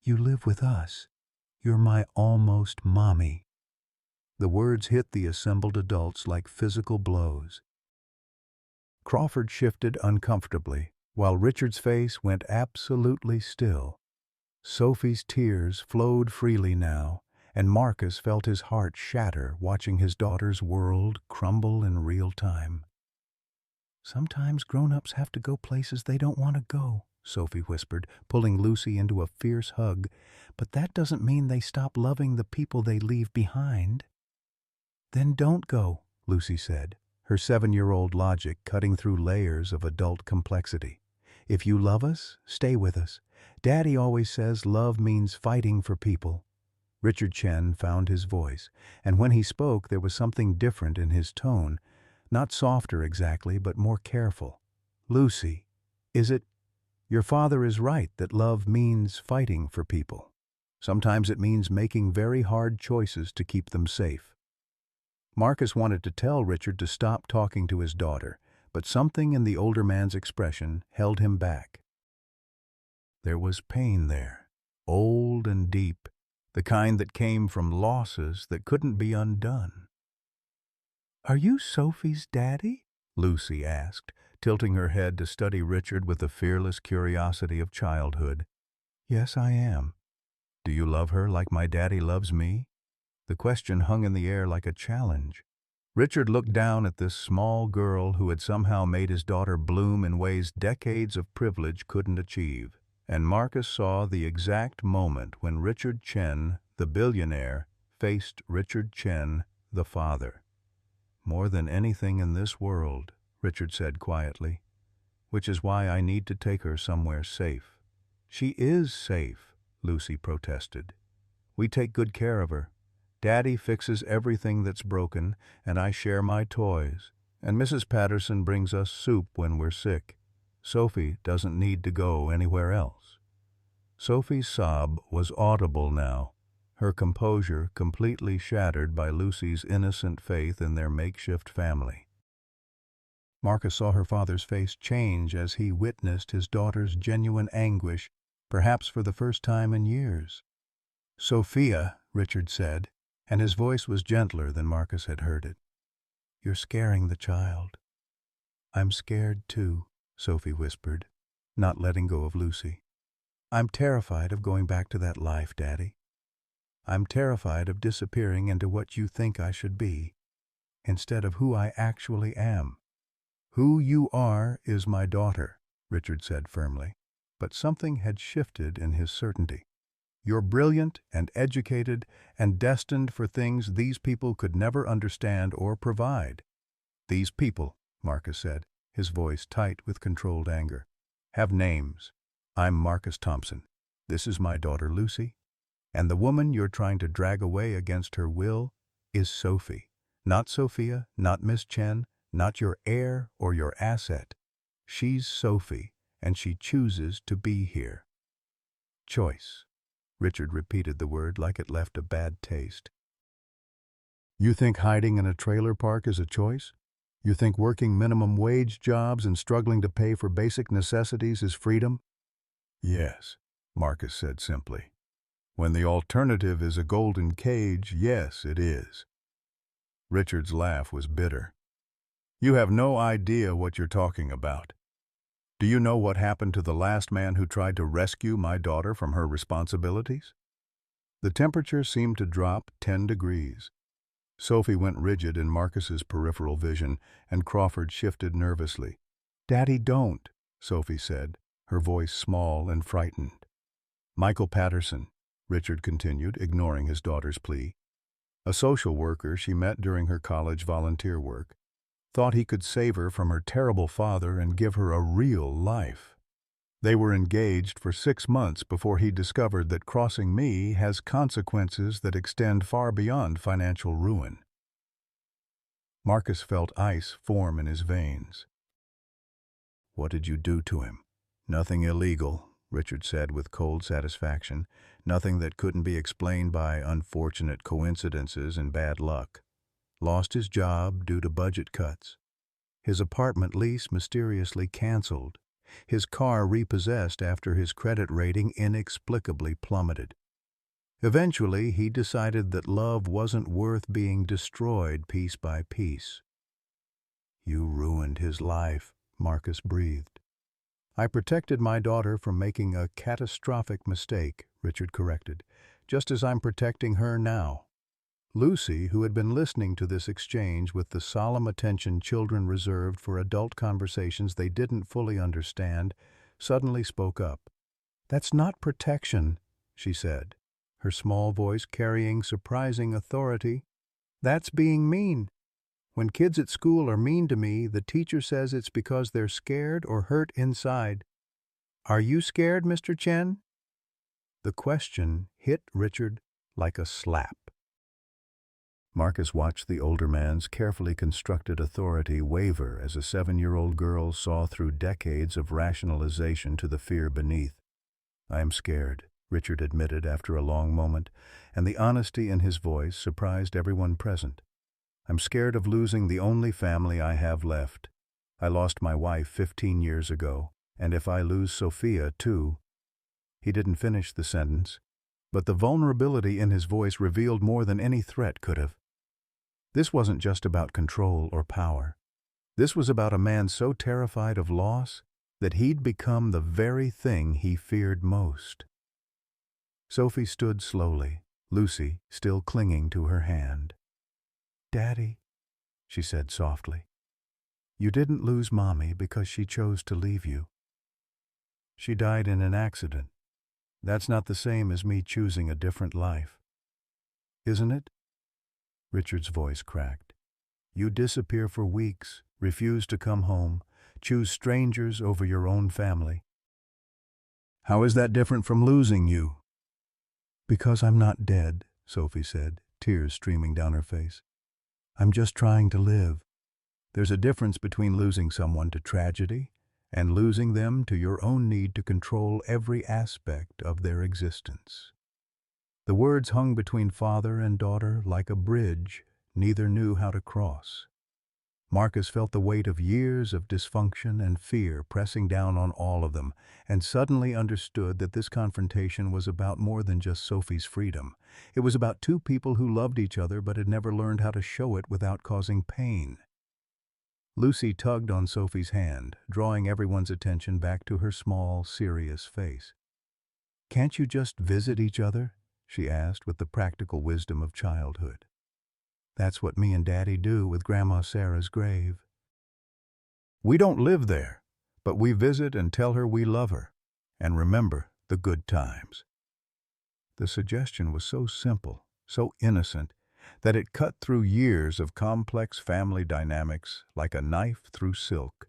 "You live with us. You're my almost mommy." The words hit the assembled adults like physical blows. Crawford shifted uncomfortably, while Richard's face went absolutely still. Sophie's tears flowed freely now, and Marcus felt his heart shatter watching his daughter's world crumble in real time. "Sometimes grown-ups have to go places they don't want to go," Sophie whispered, pulling Lucy into a fierce hug. "But that doesn't mean they stop loving the people they leave behind." "Then don't go," Lucy said, her 7-year-old logic cutting through layers of adult complexity. "If you love us, stay with us. Daddy always says love means fighting for people." Richard Chen found his voice, and when he spoke there was something different in his tone, not softer exactly, but more careful. "Lucy, is it? Your father is right that love means fighting for people. Sometimes it means making very hard choices to keep them safe." Marcus wanted to tell Richard to stop talking to his daughter, but something in the older man's expression held him back. There was pain there, old and deep, the kind that came from losses that couldn't be undone. "Are you Sophie's daddy?" Lucy asked, tilting her head to study Richard with the fearless curiosity of childhood. "Yes, I am." "Do you love her like my daddy loves me?" The question hung in the air like a challenge. Richard looked down at this small girl who had somehow made his daughter bloom in ways decades of privilege couldn't achieve. And Marcus saw the exact moment when Richard Chen, the billionaire, faced Richard Chen, the father. "More than anything in this world," Richard said quietly, "which is why I need to take her somewhere safe." "She is safe," Lucy protested. "We take good care of her. Daddy fixes everything that's broken, and I share my toys, and Mrs. Patterson brings us soup when we're sick." Sophie doesn't need to go anywhere else." Sophie's sob was audible now, her composure completely shattered by Lucy's innocent faith in their makeshift family. Marcus saw her father's face change as he witnessed his daughter's genuine anguish, perhaps for the first time in years. "Sophia," Richard said, and his voice was gentler than Marcus had heard it. "You're scaring the child." "I'm scared too," Sophie whispered, not letting go of Lucy. "I'm terrified of going back to that life, Daddy. I'm terrified of disappearing into what you think I should be, instead of who I actually am." "Who you are is my daughter," Richard said firmly, but something had shifted in his certainty. "You're brilliant and educated and destined for things these people could never understand or provide." "These people," Marcus said, his voice tight with controlled anger, "have names. I'm Marcus Thompson. This is my daughter Lucy. And the woman you're trying to drag away against her will is Sophie. Not Sophia, not Miss Chen, not your heir or your asset. She's Sophie, and she chooses to be here." "Choice." Richard repeated the word like it left a bad taste. "You think hiding in a trailer park is a choice? You think working minimum wage jobs and struggling to pay for basic necessities is freedom?" "Yes," Marcus said simply. "When the alternative is a golden cage, yes, it is." Richard's laugh was bitter. "You have no idea what you're talking about. Do you know what happened to the last man who tried to rescue my daughter from her responsibilities?" The temperature seemed to drop 10 degrees. Sophie went rigid in Marcus's peripheral vision, and Crawford shifted nervously. "Daddy, don't," Sophie said, her voice small and frightened. "Michael Patterson," Richard continued, ignoring his daughter's plea, "a social worker she met during her college volunteer work, thought he could save her from her terrible father and give her a real life. They were engaged for 6 months before he discovered that crossing me has consequences that extend far beyond financial ruin." Marcus felt ice form in his veins. "What did you do to him?" "Nothing illegal," Richard said with cold satisfaction. "Nothing that couldn't be explained by unfortunate coincidences and bad luck. Lost his job due to budget cuts. His apartment lease mysteriously canceled. His car repossessed after his credit rating inexplicably plummeted. Eventually, he decided that love wasn't worth being destroyed piece by piece." "You ruined his life," Marcus breathed. "I protected my daughter from making a catastrophic mistake," Richard corrected, "just as I'm protecting her now." Lucy, who had been listening to this exchange with the solemn attention children reserved for adult conversations they didn't fully understand, suddenly spoke up. "That's not protection," she said, her small voice carrying surprising authority. "That's being mean. When kids at school are mean to me, the teacher says it's because they're scared or hurt inside. Are you scared, Mr. Chen?" The question hit Richard like a slap. Marcus watched the older man's carefully constructed authority waver as a 7-year-old girl saw through decades of rationalization to the fear beneath. "I am scared," Richard admitted after a long moment, and the honesty in his voice surprised everyone present. "I'm scared of losing the only family I have left. I lost my wife 15 years ago, and if I lose Sophia too." He didn't finish the sentence, but the vulnerability in his voice revealed more than any threat could have. This wasn't just about control or power. This was about a man so terrified of loss that he'd become the very thing he feared most. Sophie stood slowly, Lucy still clinging to her hand. "Daddy," she said softly, "you didn't lose Mommy because she chose to leave you. She died in an accident. That's not the same as me choosing a different life. Isn't it?" Richard's voice cracked. "You disappear for weeks, refuse to come home, choose strangers over your own family. How is that different from losing you?" "Because I'm not dead," Sophie said, tears streaming down her face. "I'm just trying to live. There's a difference between losing someone to tragedy and losing them to your own need to control every aspect of their existence. The words hung between father and daughter like a bridge neither knew how to cross. Marcus felt the weight of years of dysfunction and fear pressing down on all of them, and suddenly understood that this confrontation was about more than just Sophie's freedom. It was about two people who loved each other but had never learned how to show it without causing pain. Lucy tugged on Sophie's hand, drawing everyone's attention back to her small, serious face. "Can't you just visit each other?" she asked with the practical wisdom of childhood. "That's what me and Daddy do with Grandma Sarah's grave. We don't live there, but we visit and tell her we love her, and remember the good times." The suggestion was so simple, so innocent, that it cut through years of complex family dynamics like a knife through silk.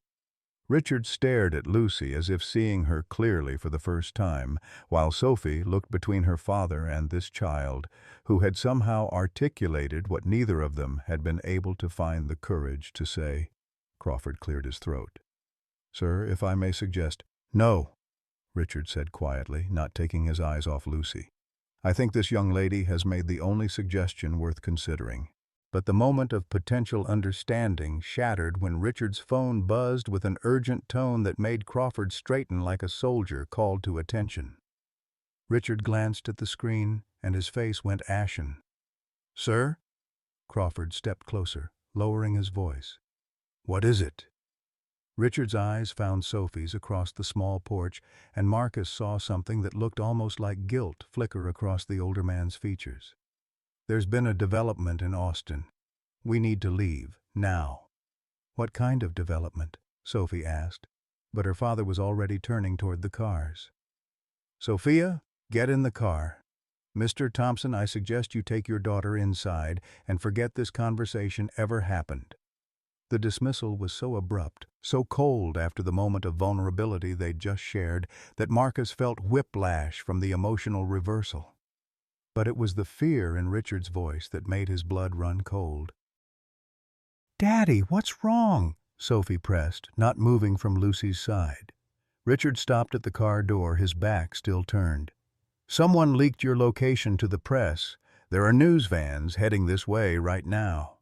Richard stared at Lucy as if seeing her clearly for the first time, while Sophie looked between her father and this child, who had somehow articulated what neither of them had been able to find the courage to say. Crawford cleared his throat. "Sir, if I may suggest—" "No," Richard said quietly, not taking his eyes off Lucy. "I think this young lady has made the only suggestion worth considering." But the moment of potential understanding shattered when Richard's phone buzzed with an urgent tone that made Crawford straighten like a soldier called to attention. Richard glanced at the screen, and his face went ashen. "Sir?" Crawford stepped closer, lowering his voice. "What is it?" Richard's eyes found Sophie's across the small porch, and Marcus saw something that looked almost like guilt flicker across the older man's features. "There's been a development in Austin. We need to leave, now." "What kind of development?" Sophie asked, but her father was already turning toward the cars. "Sophia, get in the car. Mr. Thompson, I suggest you take your daughter inside and forget this conversation ever happened." The dismissal was so abrupt, so cold after the moment of vulnerability they'd just shared, that Marcus felt whiplash from the emotional reversal. But it was the fear in Richard's voice that made his blood run cold. "Daddy, what's wrong?" Sophie pressed, not moving from Lucy's side. Richard stopped at the car door, his back still turned. "Someone leaked your location to the press. There are news vans heading this way right now."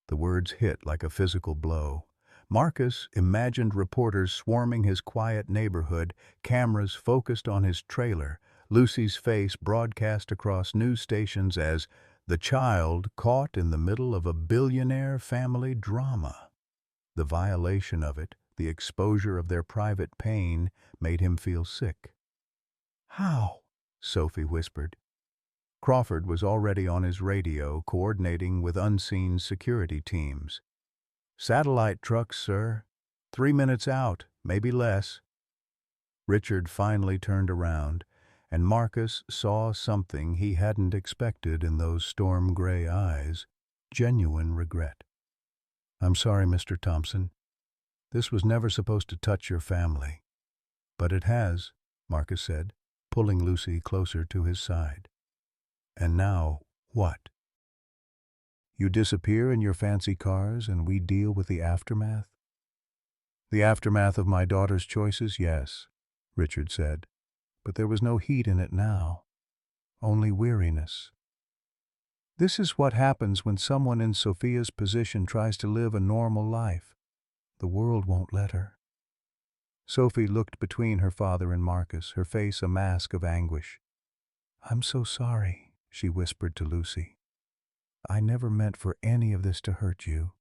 The words hit like a physical blow. Marcus imagined reporters swarming his quiet neighborhood, cameras focused on his trailer, Lucy's face broadcast across news stations as the child caught in the middle of a billionaire family drama. The violation of it, the exposure of their private pain, made him feel sick. "How?" Sophie whispered. Crawford was already on his radio, coordinating with unseen security teams. "Satellite trucks, sir. 3 minutes out, maybe less." Richard finally turned around, and Marcus saw something he hadn't expected in those storm-gray eyes, genuine regret. "I'm sorry, Mr. Thompson. This was never supposed to touch your family." "But it has," Marcus said, pulling Lucy closer to his side. "And now, what? You disappear in your fancy cars and we deal with the aftermath?" "The aftermath of my daughter's choices, yes," Richard said. But there was no heat in it now, only weariness. This is what happens when someone in Sophia's position tries to live a normal life. The world won't let her. Sophie looked between her father and Marcus, her face a mask of anguish. "I'm so sorry," she whispered to Lucy. "I never meant for any of this to hurt you."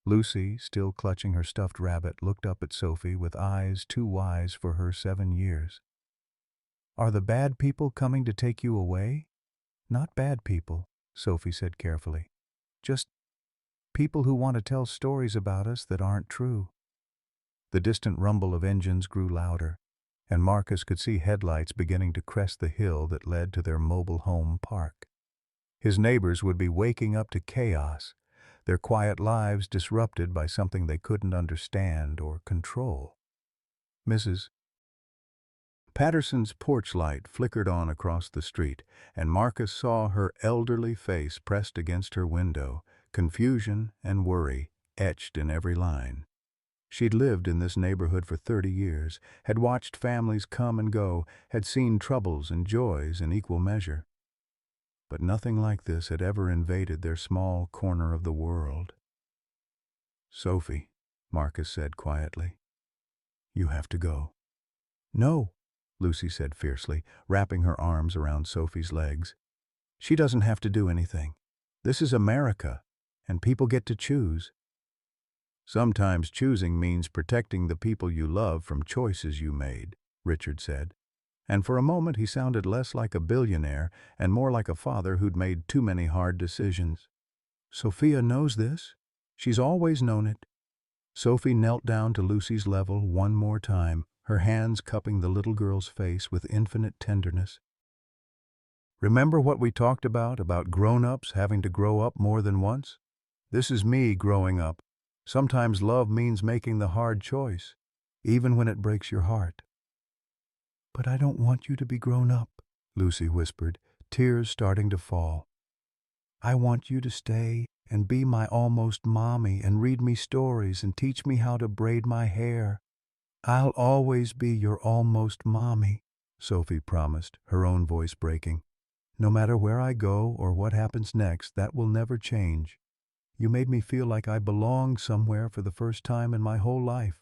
Lucy, still clutching her stuffed rabbit, looked up at Sophie with eyes too wise for her 7 years. "Are the bad people coming to take you away?" "Not bad people," Sophie said carefully. "Just people who want to tell stories about us that aren't true." The distant rumble of engines grew louder, and Marcus could see headlights beginning to crest the hill that led to their mobile home park. His neighbors would be waking up to chaos, their quiet lives disrupted by something they couldn't understand or control. Mrs. Patterson's porch light flickered on across the street, and Marcus saw her elderly face pressed against her window, confusion and worry etched in every line. She'd lived in this neighborhood for 30 years, had watched families come and go, had seen troubles and joys in equal measure. But nothing like this had ever invaded their small corner of the world. "Sophie," Marcus said quietly, "you have to go." "No," Lucy said fiercely, wrapping her arms around Sophie's legs. "She doesn't have to do anything. This is America, and people get to choose." "Sometimes choosing means protecting the people you love from choices you made," Richard said. And for a moment he sounded less like a billionaire and more like a father who'd made too many hard decisions. "Sophia knows this. She's always known it." Sophie knelt down to Lucy's level one more time, her hands cupping the little girl's face with infinite tenderness. "Remember what we talked about grown-ups having to grow up more than once? This is me growing up. Sometimes love means making the hard choice, even when it breaks your heart." "But I don't want you to be grown up," Lucy whispered, tears starting to fall. "I want you to stay and be my almost mommy and read me stories and teach me how to braid my hair. I'll always be your almost mommy," Sophie promised, her own voice breaking. "No matter where I go or what happens next, that will never change. You made me feel like I belonged somewhere for the first time in my whole life."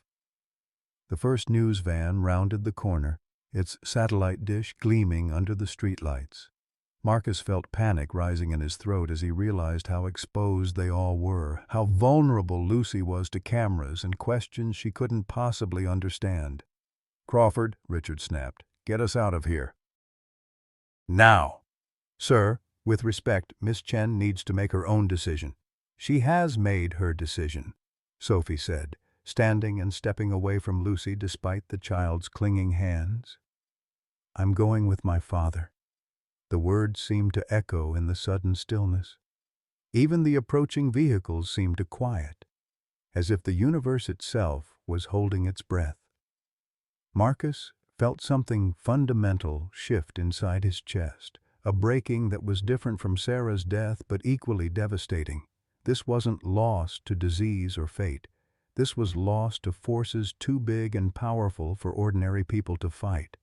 The first news van rounded the corner, its satellite dish gleaming under the streetlights. Marcus felt panic rising in his throat as he realized how exposed they all were, how vulnerable Lucy was to cameras and questions she couldn't possibly understand. "Crawford," Richard snapped, "get us out of here." "Now!" "Sir, with respect, Miss Chen needs to make her own decision." "She has made her decision," Sophie said, standing and stepping away from Lucy despite the child's clinging hands. "I'm going with my father." The words seemed to echo in the sudden stillness. Even the approaching vehicles seemed to quiet, as if the universe itself was holding its breath. Marcus felt something fundamental shift inside his chest, a breaking that was different from Sarah's death but equally devastating. This wasn't loss to disease or fate. This was loss to forces too big and powerful for ordinary people to fight.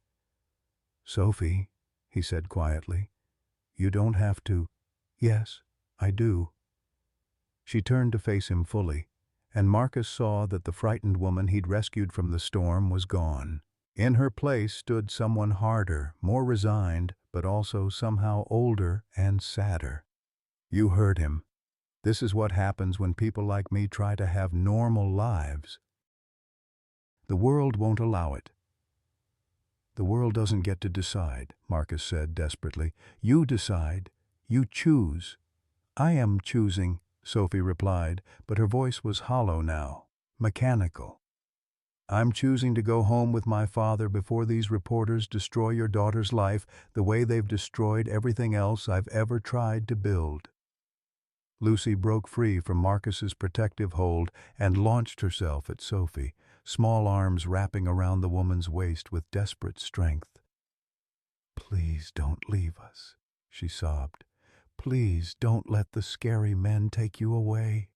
"Sophie," he said quietly, "you don't have to." "Yes, I do." She turned to face him fully, and Marcus saw that the frightened woman he'd rescued from the storm was gone. In her place stood someone harder, more resigned, but also somehow older and sadder. "You heard him. This is what happens when people like me try to have normal lives. The world won't allow it." "The world doesn't get to decide," Marcus said desperately. "You decide. You choose." "I am choosing," Sophie replied, but her voice was hollow now, mechanical. "I'm choosing to go home with my father before these reporters destroy your daughter's life the way they've destroyed everything else I've ever tried to build." Lucy broke free from Marcus's protective hold and launched herself at Sophie, small arms wrapping around the woman's waist with desperate strength. "Please don't leave us," she sobbed. "Please don't let the scary men take you away."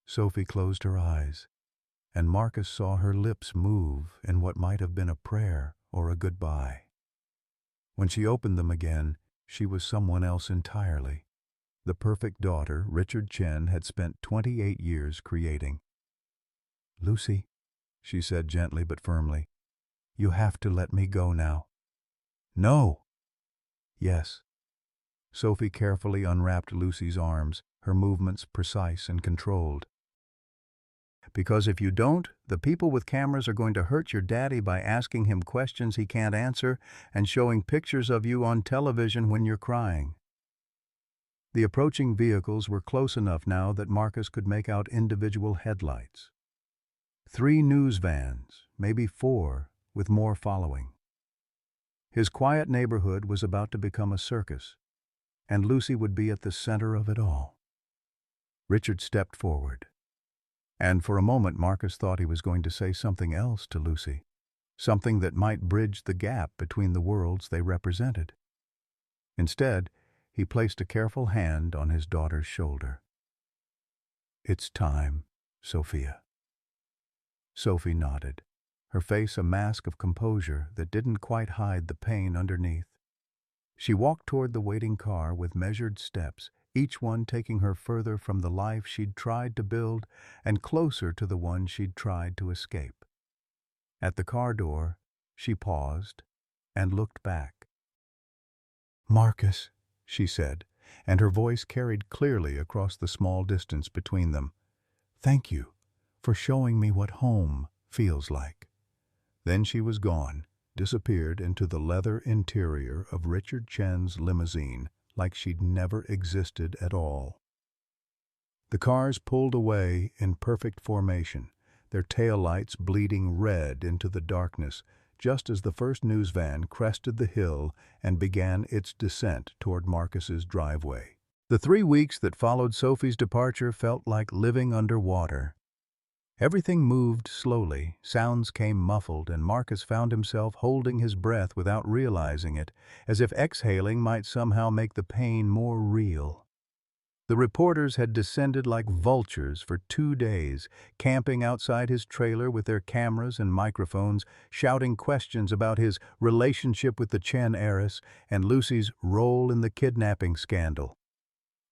Sophie closed her eyes, and Marcus saw her lips move in what might have been a prayer or a goodbye. When she opened them again, she was someone else entirely. The perfect daughter Richard Chen had spent 28 years creating. "Lucy," she said gently but firmly, "you have to let me go now." "No." "Yes." Sophie carefully unwrapped Lucy's arms, her movements precise and controlled. "Because if you don't, the people with cameras are going to hurt your daddy by asking him questions he can't answer and showing pictures of you on television when you're crying." The approaching vehicles were close enough now that Marcus could make out individual headlights. 3 news vans, maybe 4, with more following. His quiet neighborhood was about to become a circus, and Lucy would be at the center of it all. Richard stepped forward, and for a moment Marcus thought he was going to say something else to Lucy, something that might bridge the gap between the worlds they represented. Instead, he placed a careful hand on his daughter's shoulder. "It's time, Sophia." Sophie nodded, her face a mask of composure that didn't quite hide the pain underneath. She walked toward the waiting car with measured steps, each one taking her further from the life she'd tried to build and closer to the one she'd tried to escape. At the car door, she paused and looked back. "Marcus," she said, and her voice carried clearly across the small distance between them. "Thank you for showing me what home feels like." Then she was gone, disappeared into the leather interior of Richard Chen's limousine like she'd never existed at all. The cars pulled away in perfect formation, their taillights bleeding red into the darkness, just as the first news van crested the hill and began its descent toward Marcus's driveway. The 3 weeks that followed Sophie's departure felt like living underwater. Everything moved slowly, sounds came muffled, and Marcus found himself holding his breath without realizing it, as if exhaling might somehow make the pain more real. The reporters had descended like vultures for 2 days, camping outside his trailer with their cameras and microphones, shouting questions about his relationship with the Chen heiress and Lucy's role in the kidnapping scandal.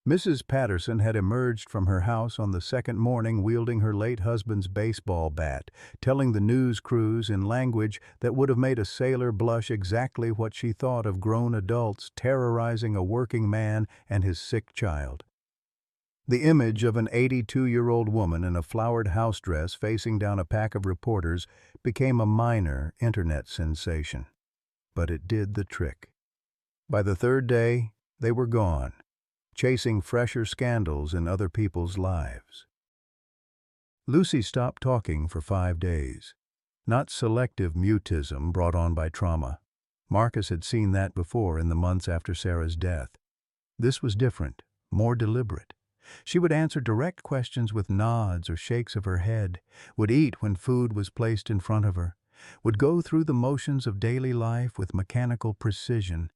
Mrs. Patterson had emerged from her house on the second morning wielding her late husband's baseball bat, telling the news crews in language that would have made a sailor blush exactly what she thought of grown adults terrorizing a working man and his sick child. The image of an 82-year-old woman in a flowered house dress facing down a pack of reporters became a minor internet sensation. But it did the trick. By the third day, they were gone, chasing fresher scandals in other people's lives. Lucy stopped talking for 5 days. Not selective mutism brought on by trauma. Marcus had seen that before in the months after Sarah's death. This was different, more deliberate. She would answer direct questions with nods or shakes of her head, would eat when food was placed in front of her, would go through the motions of daily life with mechanical precision.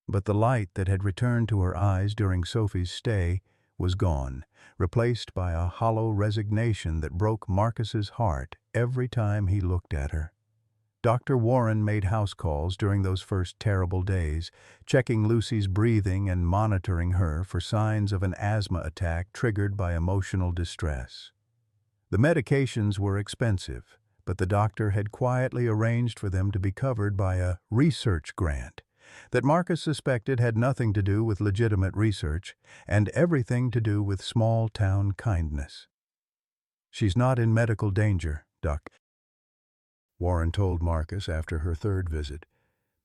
But the light that had returned to her eyes during Sophie's stay was gone, replaced by a hollow resignation that broke Marcus's heart every time he looked at her. Dr. Warren made house calls during those first terrible days, checking Lucy's breathing and monitoring her for signs of an asthma attack triggered by emotional distress. The medications were expensive, but the doctor had quietly arranged for them to be covered by a research grant that Marcus suspected had nothing to do with legitimate research and everything to do with small-town kindness. "She's not in medical danger, Doc," Warren told Marcus after her third visit.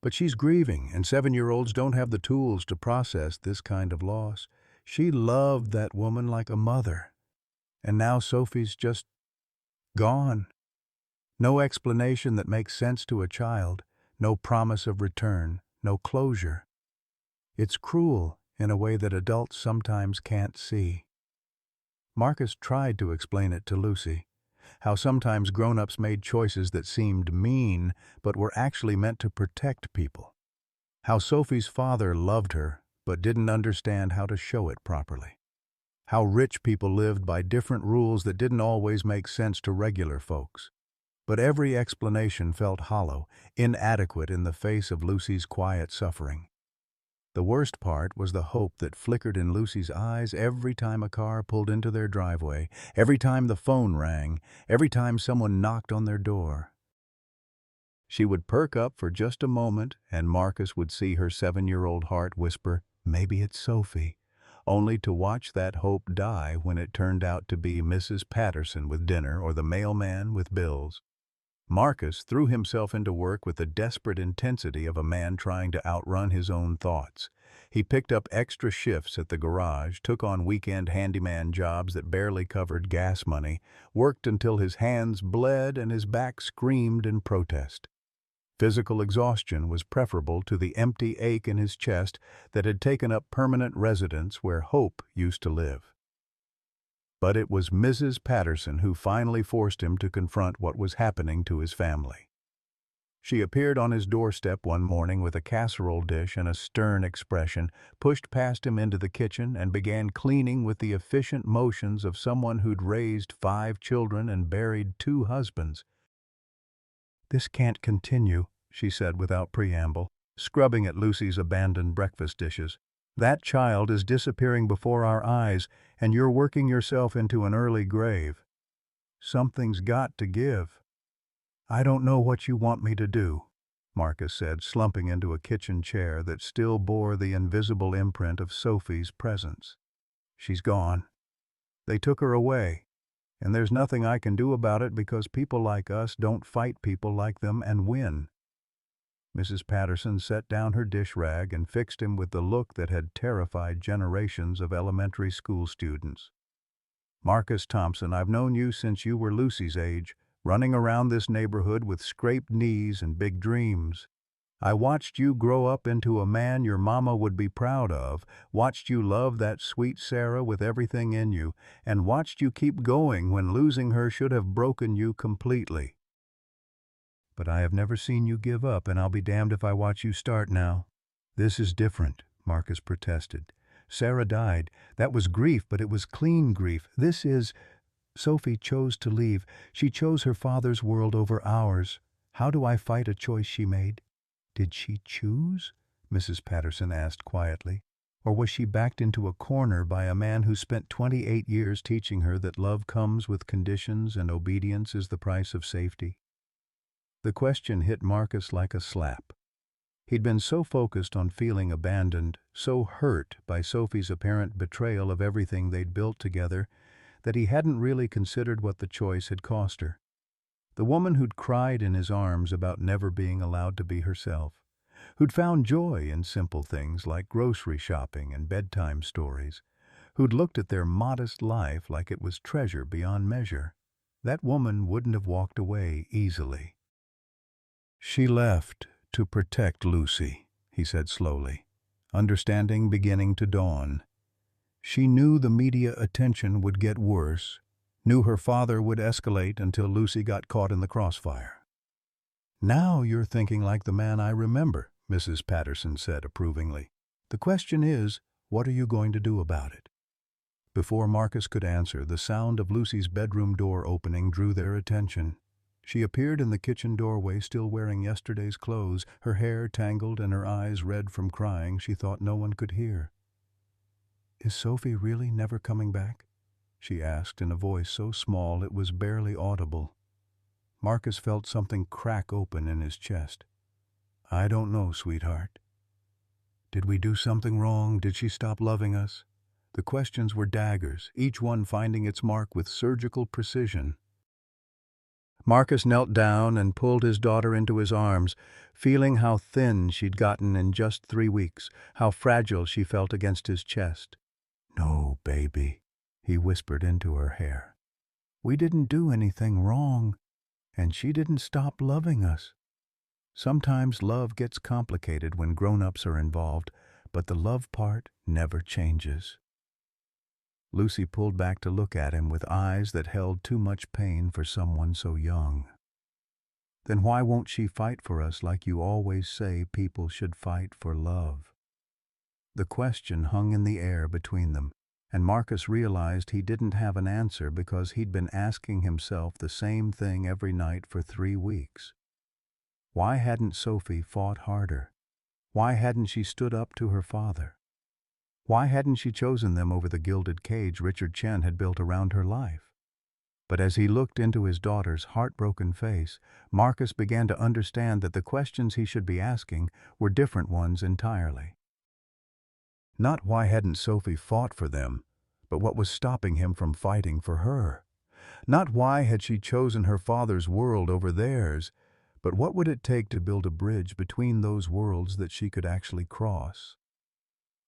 "But she's grieving, and 7-year-olds don't have the tools to process this kind of loss. She loved that woman like a mother. And now Sophie's just gone. No explanation that makes sense to a child, no promise of return, no closure. It's cruel in a way that adults sometimes can't see." Marcus tried to explain it to Lucy, how sometimes grown-ups made choices that seemed mean but were actually meant to protect people. How Sophie's father loved her but didn't understand how to show it properly. How rich people lived by different rules that didn't always make sense to regular folks. But every explanation felt hollow, inadequate in the face of Lucy's quiet suffering. The worst part was the hope that flickered in Lucy's eyes every time a car pulled into their driveway, every time the phone rang, every time someone knocked on their door. She would perk up for just a moment, and Marcus would see her 7-year-old heart whisper, "Maybe it's Sophie," only to watch that hope die when it turned out to be Mrs. Patterson with dinner or the mailman with bills. Marcus threw himself into work with the desperate intensity of a man trying to outrun his own thoughts. He picked up extra shifts at the garage, took on weekend handyman jobs that barely covered gas money, worked until his hands bled and his back screamed in protest. Physical exhaustion was preferable to the empty ache in his chest that had taken up permanent residence where hope used to live. But it was Mrs. Patterson who finally forced him to confront what was happening to his family. She appeared on his doorstep one morning with a casserole dish and a stern expression, pushed past him into the kitchen, and began cleaning with the efficient motions of someone who'd raised 5 children and buried 2 husbands. "This can't continue," she said without preamble, scrubbing at Lucy's abandoned breakfast dishes. "That child is disappearing before our eyes, and you're working yourself into an early grave. Something's got to give." "I don't know what you want me to do," Marcus said, slumping into a kitchen chair that still bore the invisible imprint of Sophie's presence. "She's gone. They took her away, and there's nothing I can do about it because people like us don't fight people like them and win." Mrs. Patterson set down her dish rag and fixed him with the look that had terrified generations of elementary school students. "Marcus Thompson, I've known you since you were Lucy's age, running around this neighborhood with scraped knees and big dreams. I watched you grow up into a man your mama would be proud of, watched you love that sweet Sarah with everything in you, and watched you keep going when losing her should have broken you completely. But I have never seen you give up, and I'll be damned if I watch you start now." "This is different," Marcus protested. "Sarah died. That was grief, but it was clean grief. This is—" "Sophie chose to leave. She chose her father's world over ours. How do I fight a choice she made?" "Did she choose?" Mrs. Patterson asked quietly. "Or was she backed into a corner by a man who spent 28 years teaching her that love comes with conditions and obedience is the price of safety?" The question hit Marcus like a slap. He'd been so focused on feeling abandoned, so hurt by Sophie's apparent betrayal of everything they'd built together, that he hadn't really considered what the choice had cost her. The woman who'd cried in his arms about never being allowed to be herself, who'd found joy in simple things like grocery shopping and bedtime stories, who'd looked at their modest life like it was treasure beyond measure. That woman wouldn't have walked away easily. "She left to protect Lucy," he said slowly, understanding beginning to dawn. "She knew the media attention would get worse, knew her father would escalate until Lucy got caught in the crossfire." "Now you're thinking like the man I remember," Mrs. Patterson said approvingly. "The question is, what are you going to do about it?" Before Marcus could answer, the sound of Lucy's bedroom door opening drew their attention. She appeared in the kitchen doorway still wearing yesterday's clothes, her hair tangled and her eyes red from crying she thought no one could hear. "Is Sophie really never coming back?" she asked in a voice so small it was barely audible. Marcus felt something crack open in his chest. "I don't know, sweetheart. Did we do something wrong? Did she stop loving us?" The questions were daggers, each one finding its mark with surgical precision. Marcus knelt down and pulled his daughter into his arms, feeling how thin she'd gotten in just 3 weeks, how fragile she felt against his chest. "No, baby," he whispered into her hair. "We didn't do anything wrong, and she didn't stop loving us. Sometimes love gets complicated when grown-ups are involved, but the love part never changes." Lucy pulled back to look at him with eyes that held too much pain for someone so young. "Then why won't she fight for us like you always say people should fight for love?" The question hung in the air between them, and Marcus realized he didn't have an answer because he'd been asking himself the same thing every night for 3 weeks. Why hadn't Sophie fought harder? Why hadn't she stood up to her father? Why hadn't she chosen them over the gilded cage Richard Chen had built around her life? But as he looked into his daughter's heartbroken face, Marcus began to understand that the questions he should be asking were different ones entirely. Not why hadn't Sophie fought for them, but what was stopping him from fighting for her. Not why had she chosen her father's world over theirs, but what would it take to build a bridge between those worlds that she could actually cross?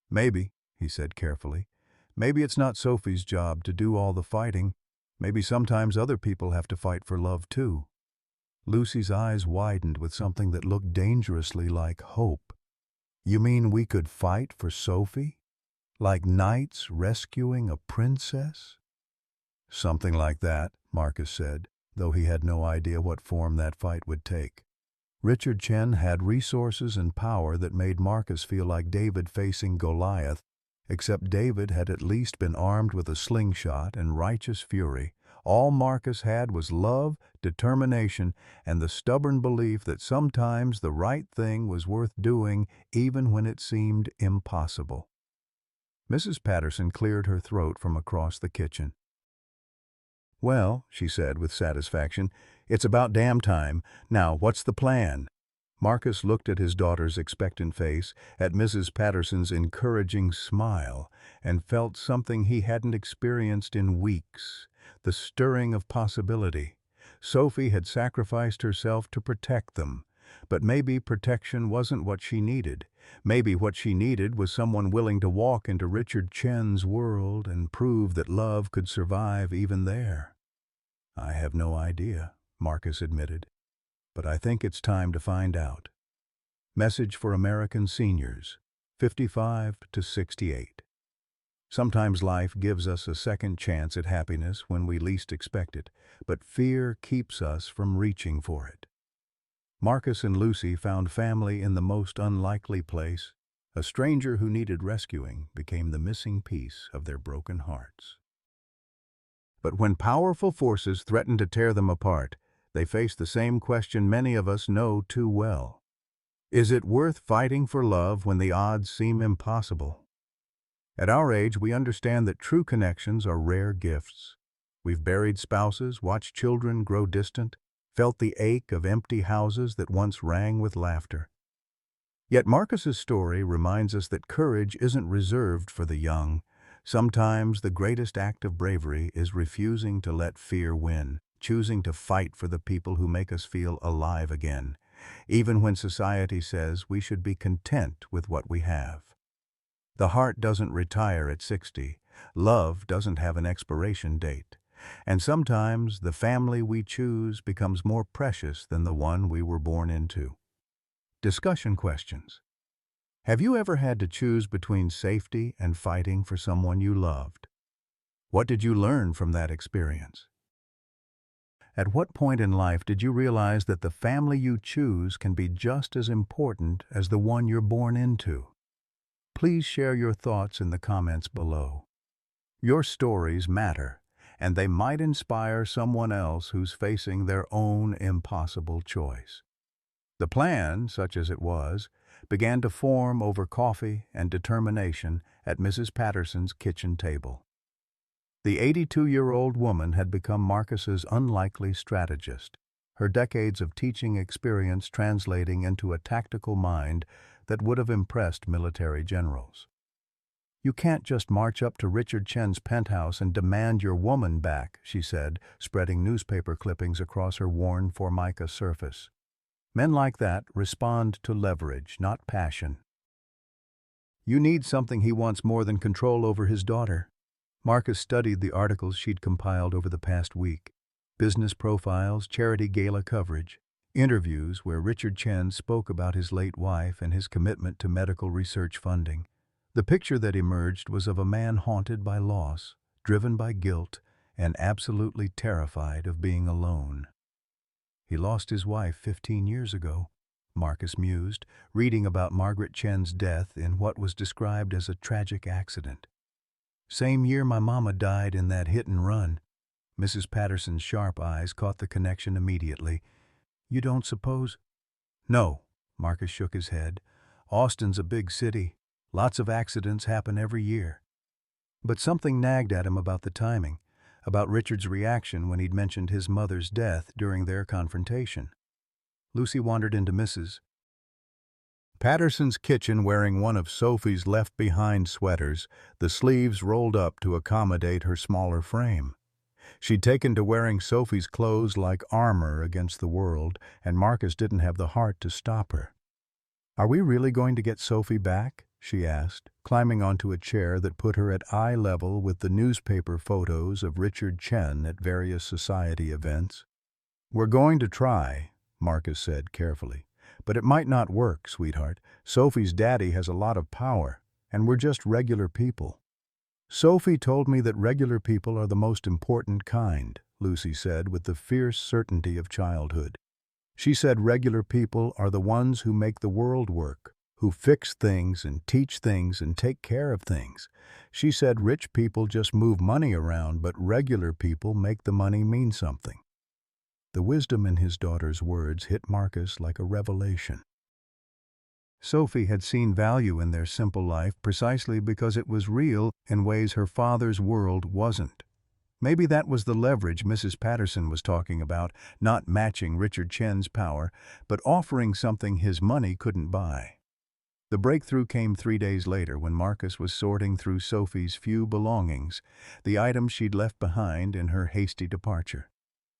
"Maybe," he said carefully, "maybe it's not Sophie's job to do all the fighting. Maybe sometimes other people have to fight for love too." Lucy's eyes widened with something that looked dangerously like hope. "You mean we could fight for Sophie? Like knights rescuing a princess?" "Something like that," Marcus said, though he had no idea what form that fight would take. Richard Chen had resources and power that made Marcus feel like David facing Goliath, except David had at least been armed with a slingshot and righteous fury. All Marcus had was love, determination, and the stubborn belief that sometimes the right thing was worth doing even when it seemed impossible. Mrs. Patterson cleared her throat from across the kitchen. "Well," she said with satisfaction, "it's about damn time. Now, what's the plan?" Marcus looked at his daughter's expectant face, at Mrs. Patterson's encouraging smile, and felt something he hadn't experienced in weeks, the stirring of possibility. Sophie had sacrificed herself to protect them, but maybe protection wasn't what she needed. Maybe what she needed was someone willing to walk into Richard Chen's world and prove that love could survive even there. "I have no idea," Marcus admitted, "but I think it's time to find out." Message for American seniors, 55 to 68. Sometimes life gives us a second chance at happiness when we least expect it, but fear keeps us from reaching for it. Marcus and Lucy found family in the most unlikely place. A stranger who needed rescuing became the missing piece of their broken hearts. But when powerful forces threaten to tear them apart, they face the same question many of us know too well. Is it worth fighting for love when the odds seem impossible? At our age, we understand that true connections are rare gifts. We've buried spouses, watched children grow distant, felt the ache of empty houses that once rang with laughter. Yet Marcus's story reminds us that courage isn't reserved for the young. Sometimes the greatest act of bravery is refusing to let fear win, choosing to fight for the people who make us feel alive again, even when society says we should be content with what we have. The heart doesn't retire at 60. Love doesn't have an expiration date. And sometimes the family we choose becomes more precious than the one we were born into. Discussion questions. Have you ever had to choose between safety and fighting for someone you loved? What did you learn from that experience? At what point in life did you realize that the family you choose can be just as important as the one you're born into? Please share your thoughts in the comments below. Your stories matter, and they might inspire someone else who's facing their own impossible choice. The plan, such as it was, began to form over coffee and determination at Mrs. Patterson's kitchen table. The 82-year-old woman had become Marcus's unlikely strategist, her decades of teaching experience translating into a tactical mind that would have impressed military generals. "You can't just march up to Richard Chen's penthouse and demand your woman back," she said, spreading newspaper clippings across her worn Formica surface. "Men like that respond to leverage, not passion." "You need something he wants more than control over his daughter." Marcus studied the articles she'd compiled over the past week. Business profiles, charity gala coverage, interviews where Richard Chen spoke about his late wife and his commitment to medical research funding. The picture that emerged was of a man haunted by loss, driven by guilt, and absolutely terrified of being alone. "He lost his wife 15 years ago," Marcus mused, reading about Margaret Chen's death in what was described as a tragic accident. "Same year my mama died in that hit and run." Mrs. Patterson's sharp eyes caught the connection immediately. "You don't suppose—" "No," Marcus shook his head. "Austin's a big city. Lots of accidents happen every year." But something nagged at him about the timing, about Richard's reaction when he'd mentioned his mother's death during their confrontation. Lucy wandered into Mrs. Patterson's kitchen wearing one of Sophie's left-behind sweaters, the sleeves rolled up to accommodate her smaller frame. She'd taken to wearing Sophie's clothes like armor against the world, and Marcus didn't have the heart to stop her. "Are we really going to get Sophie back?" she asked, climbing onto a chair that put her at eye level with the newspaper photos of Richard Chen at various society events. "We're going to try," Marcus said carefully. "But it might not work, sweetheart. Sophie's daddy has a lot of power, and we're just regular people." "Sophie told me that regular people are the most important kind," Lucy said with the fierce certainty of childhood. She said regular people are the ones who make the world work, who fix things and teach things and take care of things. She said rich people just move money around, but regular people make the money mean something. The wisdom in his daughter's words hit Marcus like a revelation. Sophie had seen value in their simple life precisely because it was real in ways her father's world wasn't. Maybe that was the leverage Mrs. Patterson was talking about, not matching Richard Chen's power, but offering something his money couldn't buy. The breakthrough came 3 days later when Marcus was sorting through Sophie's few belongings, the items she'd left behind in her hasty departure.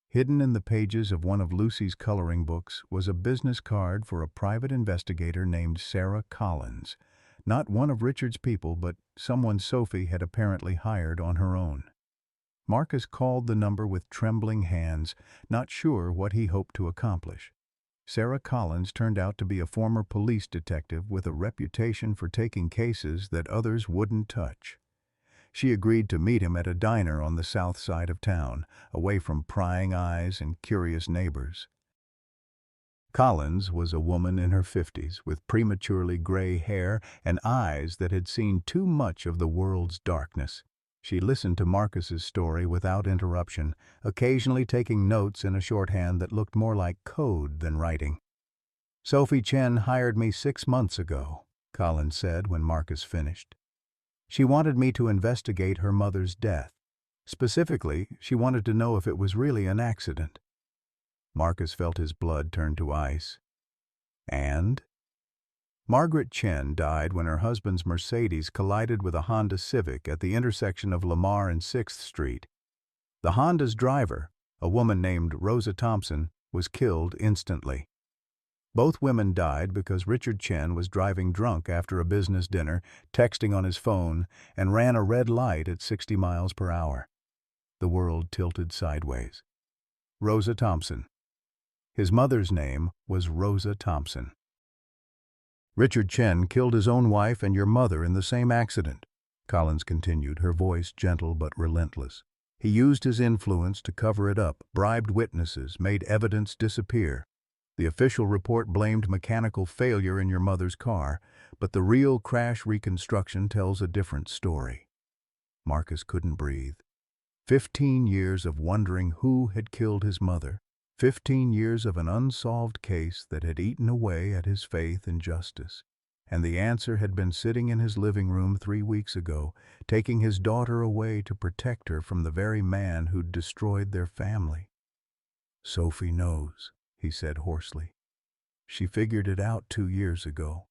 Hidden in the pages of one of Lucy's coloring books was a business card for a private investigator named Sarah Collins, not one of Richard's people, but someone Sophie had apparently hired on her own. Marcus called the number with trembling hands, not sure what he hoped to accomplish. Sarah Collins turned out to be a former police detective with a reputation for taking cases that others wouldn't touch. She agreed to meet him at a diner on the south side of town, away from prying eyes and curious neighbors. Collins was a woman in her 50s with prematurely gray hair and eyes that had seen too much of the world's darkness. She listened to Marcus's story without interruption, occasionally taking notes in a shorthand that looked more like code than writing. "Sophie Chen hired me 6 months ago," Collins said when Marcus finished. "She wanted me to investigate her mother's death. Specifically, she wanted to know if it was really an accident." Marcus felt his blood turn to ice. "And?" "Margaret Chen died when her husband's Mercedes collided with a Honda Civic at the intersection of Lamar and 6th Street. The Honda's driver, a woman named Rosa Thompson, was killed instantly. Both women died because Richard Chen was driving drunk after a business dinner, texting on his phone, and ran a red light at 60 miles per hour. The world tilted sideways. Rosa Thompson. His mother's name was Rosa Thompson. "Richard Chen killed his own wife and your mother in the same accident," Collins continued, her voice gentle but relentless. "He used his influence to cover it up, bribed witnesses, made evidence disappear. The official report blamed mechanical failure in your mother's car, but the real crash reconstruction tells a different story." Marcus couldn't breathe. 15 years of wondering who had killed his mother. 15 years of an unsolved case that had eaten away at his faith in justice. And the answer had been sitting in his living room 3 weeks ago, taking his daughter away to protect her from the very man who'd destroyed their family. "Sophie knows," he said hoarsely. "She figured it out 2 years ago.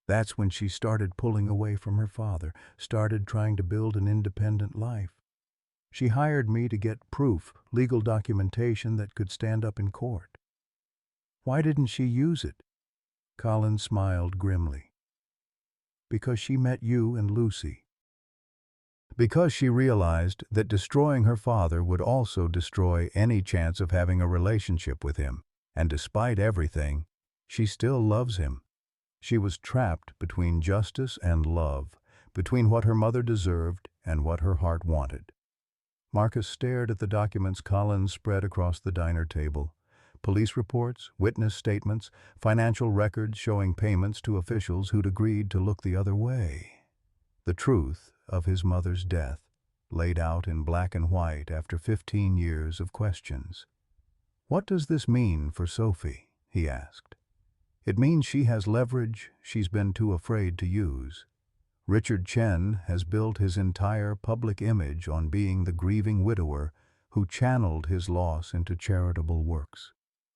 That's when she started pulling away from her father, started trying to build an independent life. She hired me to get proof, legal documentation that could stand up in court." "Why didn't she use it?" Collins smiled grimly. "Because she met you and Lucy. Because she realized that destroying her father would also destroy any chance of having a relationship with him. And despite everything, she still loves him. She was trapped between justice and love, between what her mother deserved and what her heart wanted." Marcus stared at the documents Collins spread across the diner table. Police reports, witness statements, financial records showing payments to officials who'd agreed to look the other way. The truth of his mother's death, laid out in black and white after 15 years of questions. "What does this mean for Sophie?" he asked. "It means she has leverage she's been too afraid to use. Richard Chen has built his entire public image on being the grieving widower who channeled his loss into charitable works.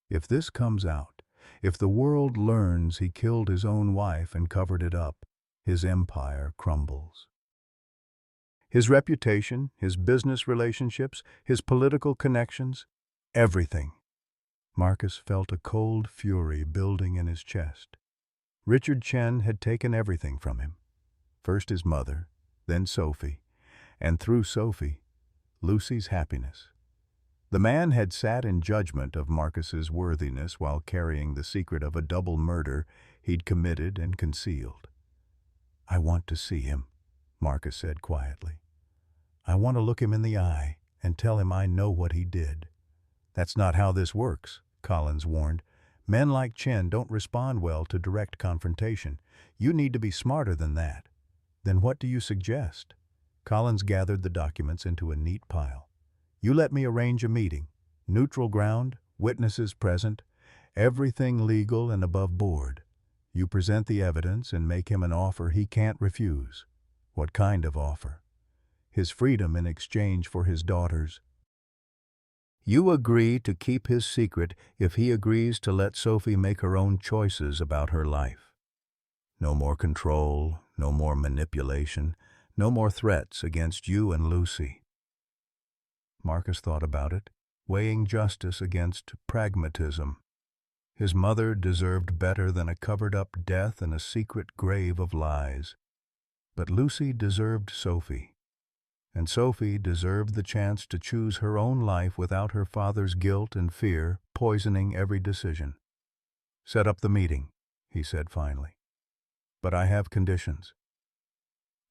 If this comes out, if the world learns he killed his own wife and covered it up, his empire crumbles. His reputation, his business relationships, his political connections, everything." Marcus felt a cold fury building in his chest. Richard Chen had taken everything from him. First his mother, then Sophie, and through Sophie, Lucy's happiness. The man had sat in judgment of Marcus's worthiness while carrying the secret of a double murder he'd committed and concealed. "I want to see him," Marcus said quietly. "I want to look him in the eye and tell him I know what he did." "That's not how this works," Collins warned. Men like Chen don't respond well to direct confrontation. You need to be smarter than that. Then what do you suggest? Collins gathered the documents into a neat pile. You let me arrange a meeting. Neutral ground, witnesses present, everything legal and above board. You present the evidence and make him an offer he can't refuse. What kind of offer? His freedom in exchange for his daughters. You agree to keep his secret if he agrees to let Sophie make her own choices about her life. No more control, no more manipulation, no more threats against you and Lucy. Marcus thought about it, weighing justice against pragmatism. His mother deserved better than a covered-up death and a secret grave of lies. But Lucy deserved Sophie. And Sophie deserved the chance to choose her own life without her father's guilt and fear poisoning every decision. Set up the meeting, he said finally. But I have conditions.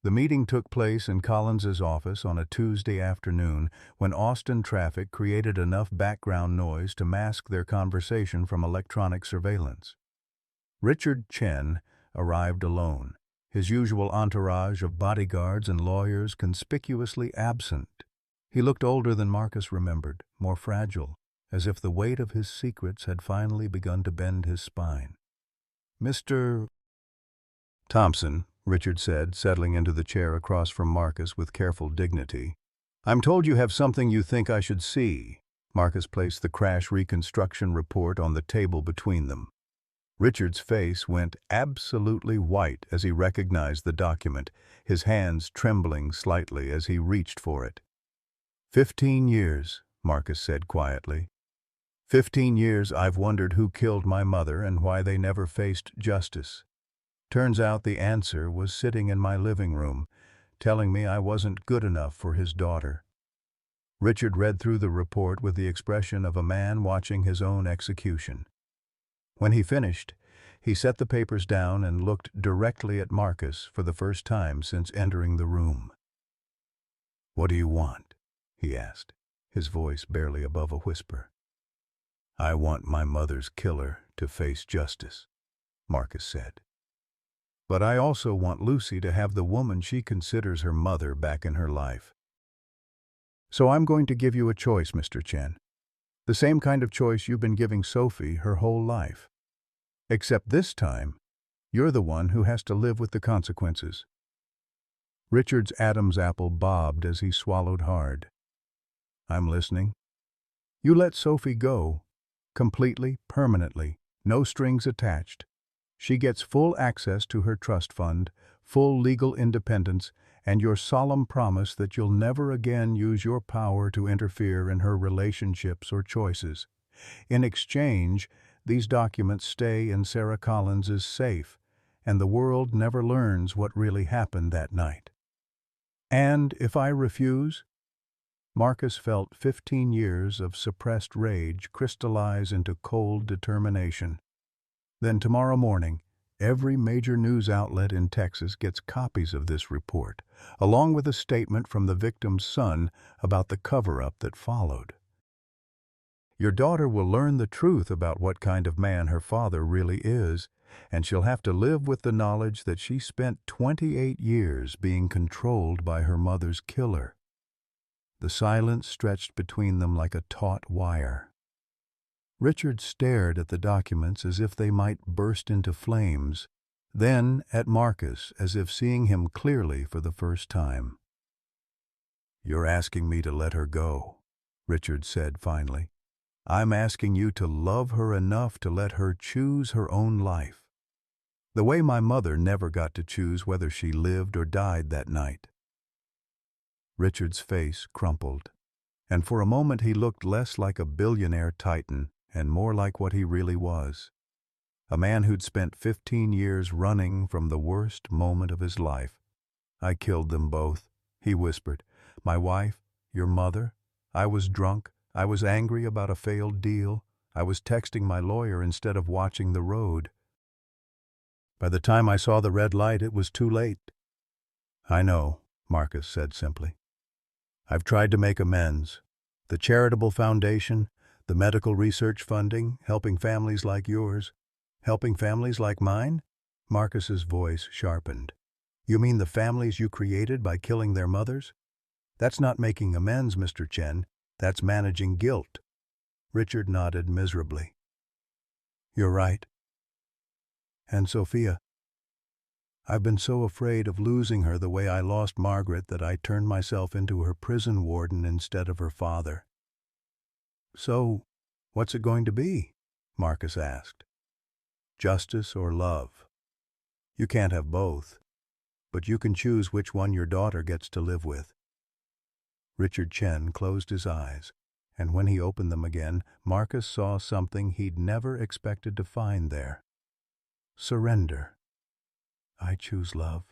The meeting took place in Collins's office on a Tuesday afternoon when Austin traffic created enough background noise to mask their conversation from electronic surveillance. Richard Chen arrived alone, his usual entourage of bodyguards and lawyers conspicuously absent. He looked older than Marcus remembered, more fragile, as if the weight of his secrets had finally begun to bend his spine. Mr. Thompson, Richard said, settling into the chair across from Marcus with careful dignity. I'm told you have something you think I should see. Marcus placed the crash reconstruction report on the table between them. Richard's face went absolutely white as he recognized the document, his hands trembling slightly as he reached for it. 15 years, Marcus said quietly. 15 years I've wondered who killed my mother and why they never faced justice. Turns out the answer was sitting in my living room, telling me I wasn't good enough for his daughter. Richard read through the report with the expression of a man watching his own execution. When he finished, he set the papers down and looked directly at Marcus for the first time since entering the room. What do you want? He asked, his voice barely above a whisper. I want my mother's killer to face justice, Marcus said. But I also want Lucy to have the woman she considers her mother back in her life. So I'm going to give you a choice, Mr. Chen. The same kind of choice you've been giving Sophie her whole life. Except this time, you're the one who has to live with the consequences. Richard's Adam's apple bobbed as he swallowed hard. I'm listening. You let Sophie go. Completely, permanently, no strings attached. She gets full access to her trust fund, full legal independence, and your solemn promise that you'll never again use your power to interfere in her relationships or choices. In exchange, these documents stay in Sarah Collins's safe, and the world never learns what really happened that night. And if I refuse? Marcus felt 15 years of suppressed rage crystallize into cold determination. Then tomorrow morning, every major news outlet in Texas gets copies of this report, along with a statement from the victim's son about the cover-up that followed. Your daughter will learn the truth about what kind of man her father really is, and she'll have to live with the knowledge that she spent 28 years being controlled by her mother's killer. The silence stretched between them like a taut wire. Richard stared at the documents as if they might burst into flames, then at Marcus as if seeing him clearly for the first time. You're asking me to let her go, Richard said finally. I'm asking you to love her enough to let her choose her own life. The way my mother never got to choose whether she lived or died that night. Richard's face crumpled, and for a moment he looked less like a billionaire titan and more like what he really was. A man who'd spent 15 years running from the worst moment of his life. I killed them both, he whispered. My wife, your mother. I was drunk. I was angry about a failed deal. I was texting my lawyer instead of watching the road. By the time I saw the red light, it was too late. I know, Marcus said simply. I've tried to make amends. The charitable foundation, The medical research funding, helping families like yours. Helping families like mine? Marcus's voice sharpened. You mean the families you created by killing their mothers? That's not making amends, Mr. Chen. That's managing guilt. Richard nodded miserably. You're right. And Sophia, I've been so afraid of losing her the way I lost Margaret that I turned myself into her prison warden instead of her father. So, what's it going to be? Marcus asked. Justice or love? You can't have both, but you can choose which one your daughter gets to live with. Richard Chen closed his eyes, and when he opened them again, Marcus saw something he'd never expected to find there. Surrender. I choose love,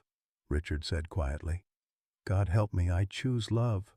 Richard said quietly. God help me, I choose love.